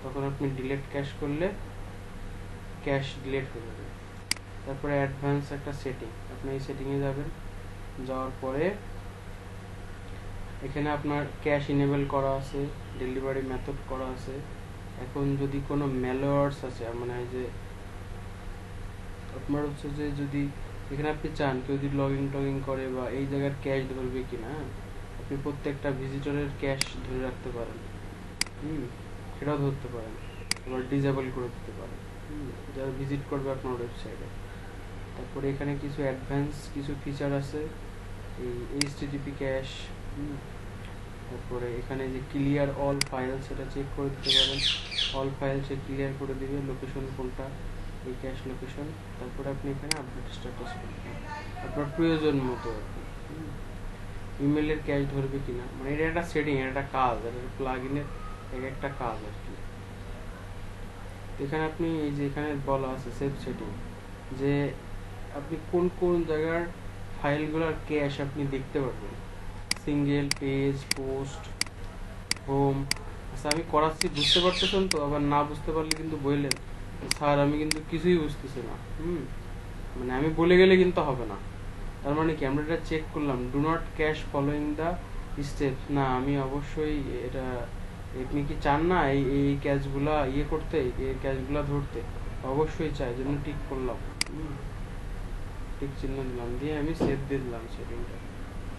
তখন আপনি ডিলিট ক্যাশ করলে ক্যাশ ডিলিট হয়ে যাবে। তারপরে অ্যাডভান্স একটা সেটিং, আপনি এই সেটিংয়ে যাবেন, যাওয়ার পরে এখানে আপনার ক্যাশ ইনেবল করা আছে, ডেলিভারি মেথড করা আছে। এখন যদি কোনো ম্যালওয়্যারস আছে, মানে এই যে আপনার হচ্ছে যে যদি এখানে আপনি চান কেউ যদি লগইন করে বা এই জায়গার ক্যাশ ধরবে কিনা, আপনি প্রত্যেকটা ভিজিটরের ক্যাশ ধরে রাখতে পারেন, সেটাও ধরতে পারেন, আবার ডিজেবল করে দিতে পারেন যারা ভিজিট করবে আপনার ওয়েবসাইটে। তারপরে এখানে কিছু অ্যাডভান্স কিছু ফিচার আছে, এই এইচটিটিপি ক্যাশ, তারপরে এখানে যে ক্লিয়ার অল ফাইল, সেটা চেক করে দিতে পারেন, অল ফাইল সে ক্লিয়ার করে দিবে, লোকেশন কোনটা, এই ক্যাশ লোকেশন। তারপরে আপনি এখানে আপডেট স্ট্যাটাস করবেন আপনার প্রয়োজন মতো আর কি। ইমেলের ক্যাশ ধরবে কিনা, মানে এটা একটা সেটিং, এটা একটা কাজ, এটা প্লাগ ইনের একটা কাজ আর কি। এখানে আপনি এই যে এখানে বলা আছে সেভ সেটিং, যে আপনি কোন কোন জায়গার ফাইলগুলোর ক্যাশ আপনি দেখতে পারবেন, সিঙ্গেল পেজ, পোস্ট, হোম। আচ্ছা আমি করাচ্ছি, বুঝতে পারতেছেন তো? আবার না বুঝতে পারলে কিন্তু বললেন স্যার আমি কিন্তু কিছুই বুঝতেছি না, মানে আমি বলে গেলে কিন্তু হবে না। তার মানে কি আমরা এটা চেক করলাম, do not cash following the steps, না আমি অবশ্যই এটা, আপনি কি চান না এই এই ক্যাশগুলা করতে, এই ক্যাশগুলা ধরতে? অবশ্যই চাই, জন্য টিক করলাম, টিক চিহ্ন দিলাম, দিয়ে আমি সেভ দিয়ে দিলাম সেটিংটা।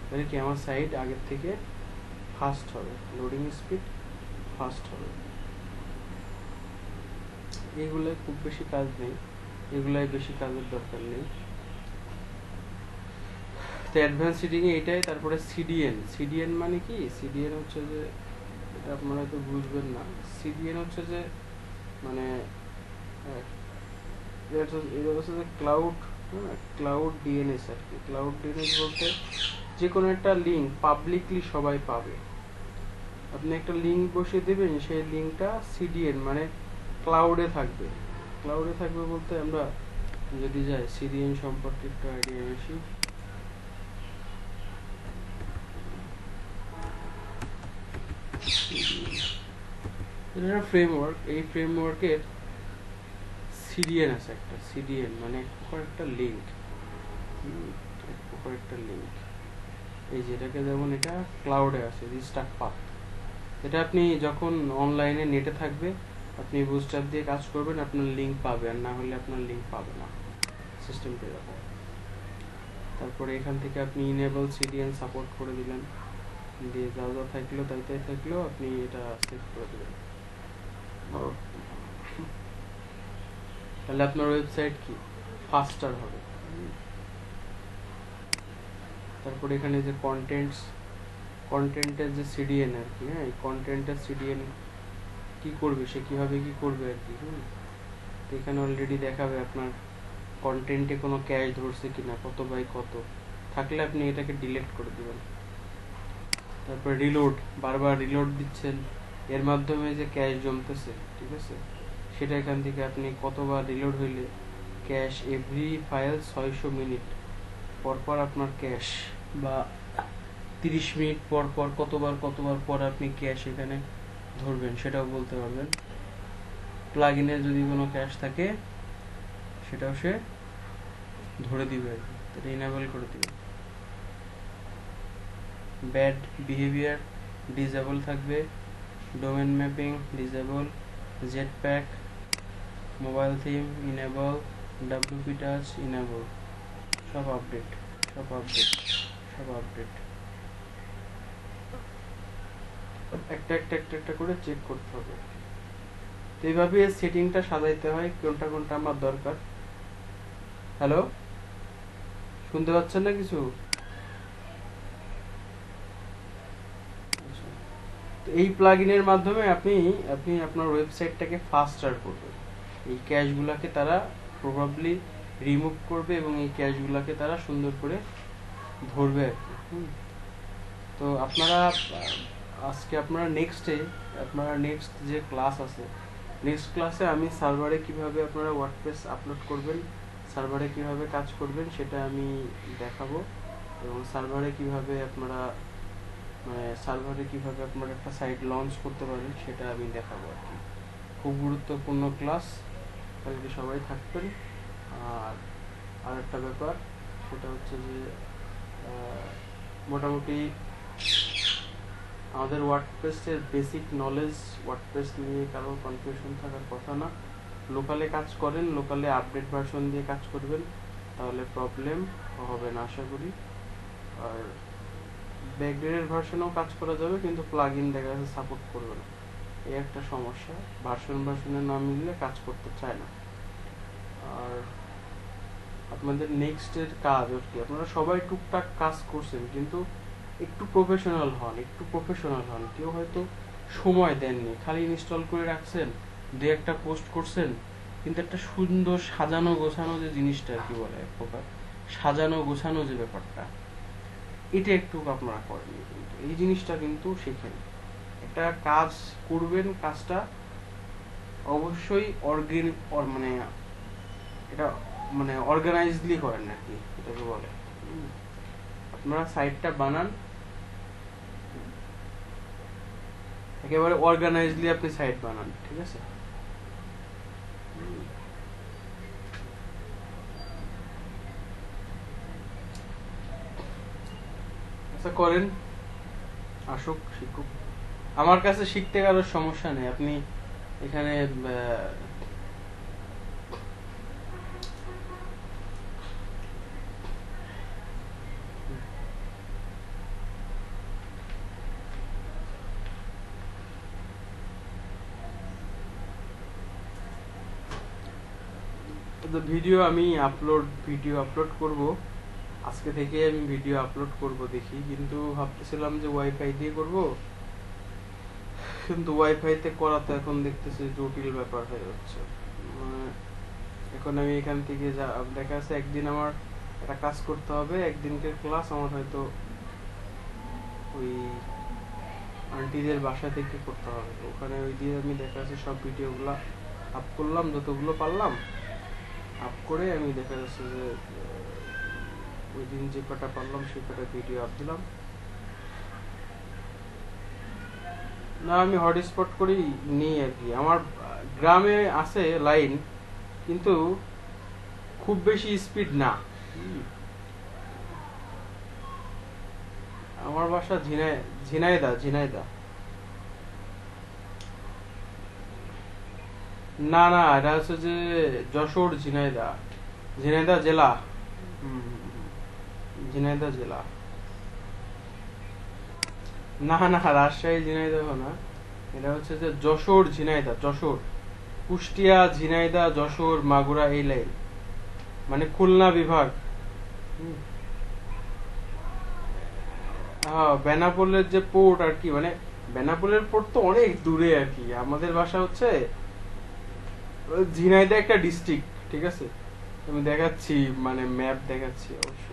তাহলে কি আমার সাইট আগের থেকে ফাস্ট হবে, লোডিং স্পিড ফাস্ট হবে। এগুলোই খুব বেশি কাজ নেই, এগুলাই বেশি কাজের দরকার নেই। তো অ্যাডভান্স সেটিং এ এটাই। তারপরে সিডিএন মানে কি, সিডিএন হচ্ছে যে, এটা আপনারা তো বুঝবেন না, সিডিএন হচ্ছে যে মানে এটা হচ্ছে যে ক্লাউড, ক্লাউড ডিএনএস আর কি। ক্লাউড ডিএনএস বলতে যে কোনো একটা লিঙ্ক পাবলিকলি সবাই পাবে, আপনি একটা লিঙ্ক বসিয়ে দেবেন, সেই লিঙ্কটা সিডিএন মানে ক্লাউডে থাকবে। ক্লাউডে থাকবে বলতে আমরা যদি যাই সিডিএন সম্পর্কে একটু আইডিয়া আসি। এটা ফ্রেমওয়ার্ক, এই ফ্রেমওয়ার্কের সিডিএন আছে একটা, সিডিএন মানে একটা লিঙ্ক, একটা লিঙ্ক, এই যেটাকে যেমন এটা ক্লাউডে আছে রিস্টার্ট পাথ, এটা আপনি যখন অনলাইনে নেটে থাকবে আপনি বুস্টার দিয়ে কাজ করবেন, আপনার লিঙ্ক পাবে, আর না হলে আপনার লিঙ্ক পাবে না, সিস্টেমটা এরকম। তারপরে এখান থেকে আপনি ইনেবল সিডিএন সাপোর্ট করে দিলেন, দিয়ে যা যা থাকলো তাই তাই থাকলো, আপনি এটা সেভ করে দেবেন, তাহলে আপনার ওয়েবসাইট কি ফাস্টার হবে। তারপরে এখানে যে কন্টেন্টের যে সিডিএন আর কি, হ্যাঁ এই কন্টেন্টের সিডিএন কি করবে, সে কিভাবে কি করবে আর কি। তো এখানে অলরেডি দেখাবে আপনার কন্টেন্টে কোনো ক্যাশ ধরছে কিনা, কত বাই কত থাকলে আপনি এটাকে ডিলিট করে দেবেন। তারপর রিলোড, বারবার রিলোড দিচ্ছেন, এর মাধ্যমে যে ক্যাশ জমতেছে, ঠিক আছে, সেটা এখান থেকে আপনি কতবার রিলোড হইলে ক্যাশ, এভরি ফাইল 600 মিনিট পরপর আপনার ক্যাশ, বা 30 মিনিট পর পর কতবার পর আপনি ক্যাশ এখানে ধরবেন সেটাও বলতে পারবেন। প্লাগ ইনে যদি কোনো ক্যাশ থাকে সেটাও সে ধরে দিবে, এটা ইনেবল করে দিবে। ব্যাড বিহেভিয়ার ডিসেবল থাকবে, domain mapping disable, Jetpack, mobile theme enable, WP touch enable, সব আপডেট, সব আপডেট, সব আপডেট। একটা একটা একটা একটা করে চেক করতে হবে। তো এইভাবে সেটিংটা সাজাইতে হয়, কোনটা কোনটা আমার দরকার। হ্যালো, শুনতে পাচ্ছেন না কিছু? তো এই প্লাগইনের মাধ্যমে আপনি আপনি আপনার ওয়েবসাইটটাকে ফাস্টার করবেন। এই ক্যাশগুলোকে তারা প্রবাবলি রিমুভ করবে এবং এই ক্যাশগুলোকে তারা সুন্দর করে ধরবে আর কি। তো আপনারা আজকে আপনারা নেক্সট যে ক্লাস আছে, নেক্সট ক্লাসে আমি সার্ভারে কিভাবে আপনারা ওয়ার্ডপ্রেস আপলোড করবেন, সার্ভারে কিভাবে কাজ করবেন সেটা আমি দেখাবো, এবং সার্ভারে কিভাবে আপনারা একটা সাইট লঞ্চ করতে পারেন সেটা আমি দেখাবো আর কি। খুব গুরুত্বপূর্ণ ক্লাস, কালকে সবাই থাকবেন। আর একটা ব্যাপার সেটা হচ্ছে যে মোটামুটি আমাদের ওয়ার্ডপ্রেসের বেসিক নলেজ, ওয়ার্ডপ্রেস নিয়ে কারো কনফিউশন থাকার কথা না। লোকালে কাজ করেন, লোকালে আপডেট ভার্সন দিয়ে কাজ করবেন, তাহলে প্রবলেম হবে না আশা করি। আর ব্যাকডেটেড ভার্সনেও কাজ করা যাবে, কিন্তু প্লাগ ইন দেখা যাচ্ছে সাপোর্ট করবে না, এই একটা সমস্যা। ভার্সনে না মিললে কাজ করতে চায় না। আর আপনাদের নেক্সটের কাজ কি, আপনারা সবাই টুকটাক কাজ করছেন, কিন্তু একটু প্রফেশনাল হন। কেউ হয়তো সময় দেননি, খালি ইনস্টল করে রাখছেন, দু একটা পোস্ট করছেন, কিন্তু একটা সুন্দর সাজানো গোছানো যে জিনিসটা আর কি বলে, এক প্রকার সাজানো গোছানো যে ব্যাপারটা, এটা একটু আপনারা করেননি। কিন্তু এই জিনিসটা কিন্তু শেখেন। একটা কাজ করবেন, কাজটা অবশ্যই অর্গানাইজলি করেন আর কি, এটাকে বলে। আপনারা সাইটটা বানান, একেবারে অর্গানাইজলি আপনি সাইট বানান, ঠিক আছে? আচ্ছা করেন, আসুক, শিখুক। আমার কাছে শিখতে কারোর সমস্যা নেই। আপনি এখানে ভিডিও আপলোড করব, আজকে থেকে আমি ভিডিও আপলোড করব দেখি। কিন্তু ভাবতেছিলাম যে ওয়াইফাই দিয়ে করব, কিন্তু ওয়াইফাইতে করা তো এখন দেখতেছি জটিল ব্যাপার হয়ে যাচ্ছে। এখন আমি এখান থেকে দেখা যাচ্ছে একদিন আমার একটা কাজ করতে হবে, একদিনকার ক্লাস আমার হয়তো ওই আন্টিদের বাসা থেকে করতে হবে। ওখানে ওই দিয়ে আমি দেখা যাচ্ছে সব ভিডিওগুলো আপ করলাম, যতগুলো পারলাম আপ করে আমি দেখা যাচ্ছে যে ওই দিন যে কটা পারলাম সে কটা ভিডিও আপ দিলাম। না, আমি হটস্পট করেই নিই আর কি। আমার গ্রামে আছে লাইন, কিন্তু খুব বেশি স্পিড না। আমার বাসা ঝিনাইদা। না, এটা হচ্ছে যে যশোর, ঝিনাইদা জেলা। ঝিনাইদা জেলা। না, রাজশাহী ঝিনাইদহ না, এটা হচ্ছে যে যশোর, কুষ্টিয়া, ঝিনাইদা, যশোর, মাগুরা, এই লাইন, মানে খুলনা বিভাগ। হ্যাঁ, বেনাপোলের যে পোর্ট আর কি, মানে বেনাপোলের পোর্ট তো অনেক দূরে আর কি। আমাদের বাসা হচ্ছে ঝিনাইদা একটা ডিস্ট্রিক্ট, ঠিক আছে? আমি দেখাচ্ছি, মানে ম্যাপ দেখাচ্ছি অবশ্য।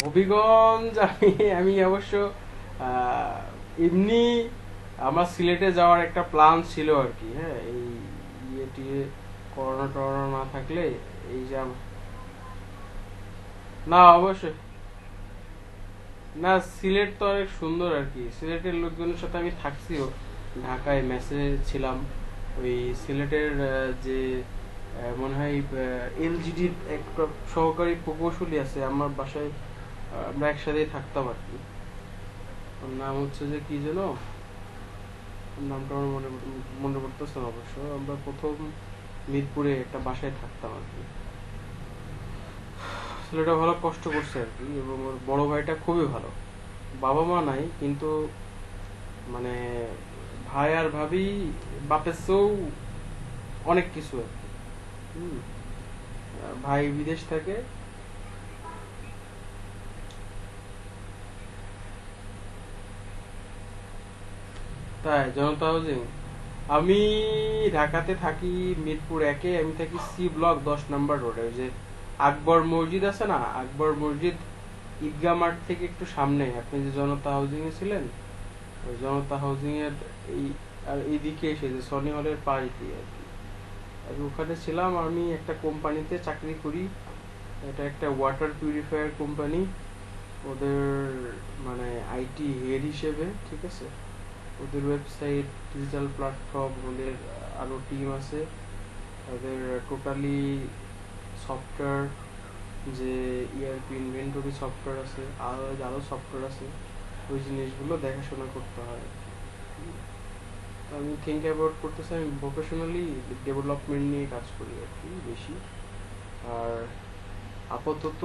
হবিগঞ্জ আমি অবশ্য এমনি আমার সিলেটে যাওয়ার একটা প্ল্যান ছিল আর কি। হ্যাঁ, এই টিয়ে করোনা টরোনা না থাকলে এই যে না, অবশ্যই না, সিলেট তো অনেক সুন্দর আর কি। সিলেটের লোকজনের সাথে আমি থাকছিও, ঢাকায় মেসে ছিলাম। ওই সিলেটের যে মনে হয় এলজিডির একটা সহকারী প্রকৌশলী আছে আমার বাসায়, আমরা একসাথেই থাকতাম আর কি। ওর নাম হচ্ছে যে কি যেন, নামটা আমার মনে পড়তেছে না অবশ্য। আমরা প্রথম মিরপুরে একটা বাসায় থাকতাম আর কি। ছেলেটা ভালো কষ্ট করছে আর কি, এবং ওর বড় ভাইটা খুবই ভালো। বাবা মা নাই, কিন্তু মানে ভাই আর ভাবি বাপের চেয়েও অনেক কিছু আর কি। ভাই বিদেশ থাকে, তাই জনতা হাউজিং, আমি ঢাকাতে থাকি মিরপুর 1-এ, আমি থাকি সি ব্লক 10 নম্বর রোডে। ওই যে আকবর মসজিদ আছে না, আকবর মসজিদ ঈদগাহ মাঠ থেকে একটু সামনে। আপনি যে জনতা হাউজিং এ ছিলেন, ওই জনতা হাউজিং এর এই আর এইদিকে এসে যে সনি হলের পাশ দিয়ে আর কি। আর ওখানে ছিলাম, আমি একটা কোম্পানিতে চাকরি করি। এটা একটা ওয়াটার পিউরিফায়ার কোম্পানি। ওদের মানে আইটি হেড হিসেবে, ঠিক আছে। ওদের ওয়েবসাইট, ডিজিটাল প্ল্যাটফর্ম, ওদের আরো টিম আছে। ওদের টোটালি সফটওয়্যার, যে ইআরপি ইনভেন্টরি সফটওয়্যার আছে, আরো সফটওয়্যার আছে, ওই জিনিসগুলো দেখাশোনা করতে হয়। আমি থিঙ্ক অ্যাবাউট করতেছি, আমি প্রফেশনালি ডেভেলপমেন্ট নিয়ে কাজ করি আর কি বেশি। আর আপাতত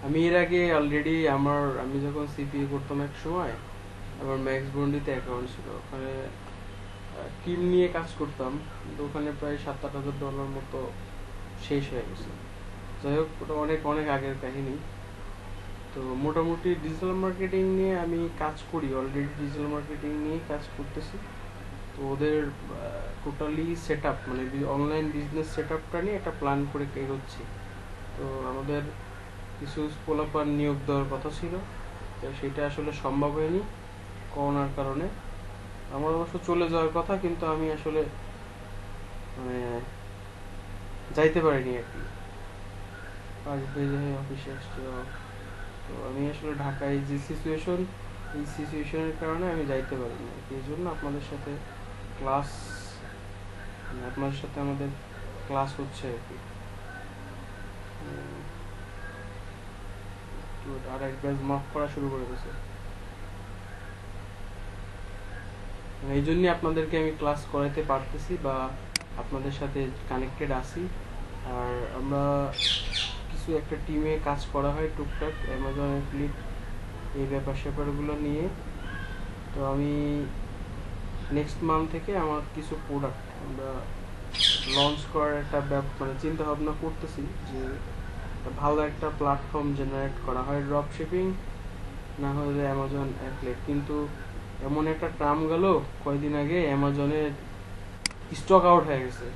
আমি এর আগে অলরেডি আমি যখন সিপিএ করতাম এক সময়, আমার ম্যাক্স বন্ডিতে অ্যাকাউন্ট ছিল, ওখানে টিম নিয়ে কাজ করতাম, কিন্তু ওখানে প্রায় $7-8 হাজার মতো শেষ হয়ে গেছে। যাই হোক, ওটা অনেক অনেক আগের কাহিনী। তো মোটামুটি ডিজিটাল মার্কেটিং নিয়ে আমি কাজ করি, অলরেডি ডিজিটাল মার্কেটিং নিয়ে কাজ করতেছি। তো ওদের টোটালি সেট আপ, মানে অনলাইন বিজনেস সেট আপটা নিয়ে একটা প্ল্যান করে এগোচ্ছি। তো আমাদের কিছু পোলাপান নিয়োগ দেওয়ার কথা ছিল, তো সেটা আসলে সম্ভব হয়নি করোনার কারণে। আমার অবশ্য চলে যাওয়ার কথা, কিন্তু আমি আসলে মানে যাইতে পারিনি আর কি, কাজ বেজে অফিসে আসছে। তো আমি আসলে ঢাকায় যে সিচুয়েশন, এই সিচুয়েশনের কারণে আমি যাইতে পারিনি আর কি। এই জন্য আপনাদের সাথে ক্লাস, আপনাদের সাথে আমাদের ক্লাস হচ্ছে আর কি। আর এক ব্যাচ মাফ করা শুরু করে দিয়েছে, এই জন্যই আপনাদেরকে আমি ক্লাস করাইতে পারতেছি বা আপনাদের সাথে কানেক্টেড আছি। আর আমরা কিছু একটা টিমে কাজ করা হয় টুকটাক, অ্যামাজন ফ্লিপ এই ব্যাপার স্যাপারগুলো নিয়ে। তো আমি নেক্সট মান্থ থেকে আমার কিছু প্রোডাক্ট আমরা লঞ্চ করার একটা মানে চিন্তা ভাবনা করতেছি, যে ভালো একটা প্ল্যাটফর্ম জেনারেট করা হয়, ড্রপ শিপিং না হলে অ্যামাজন অ্যাফিলিয়েট। কিন্তু এমন একটা ট্রাম গেল কয়দিন আগে, অ্যামাজনের স্টক আউট হয়ে গেছে।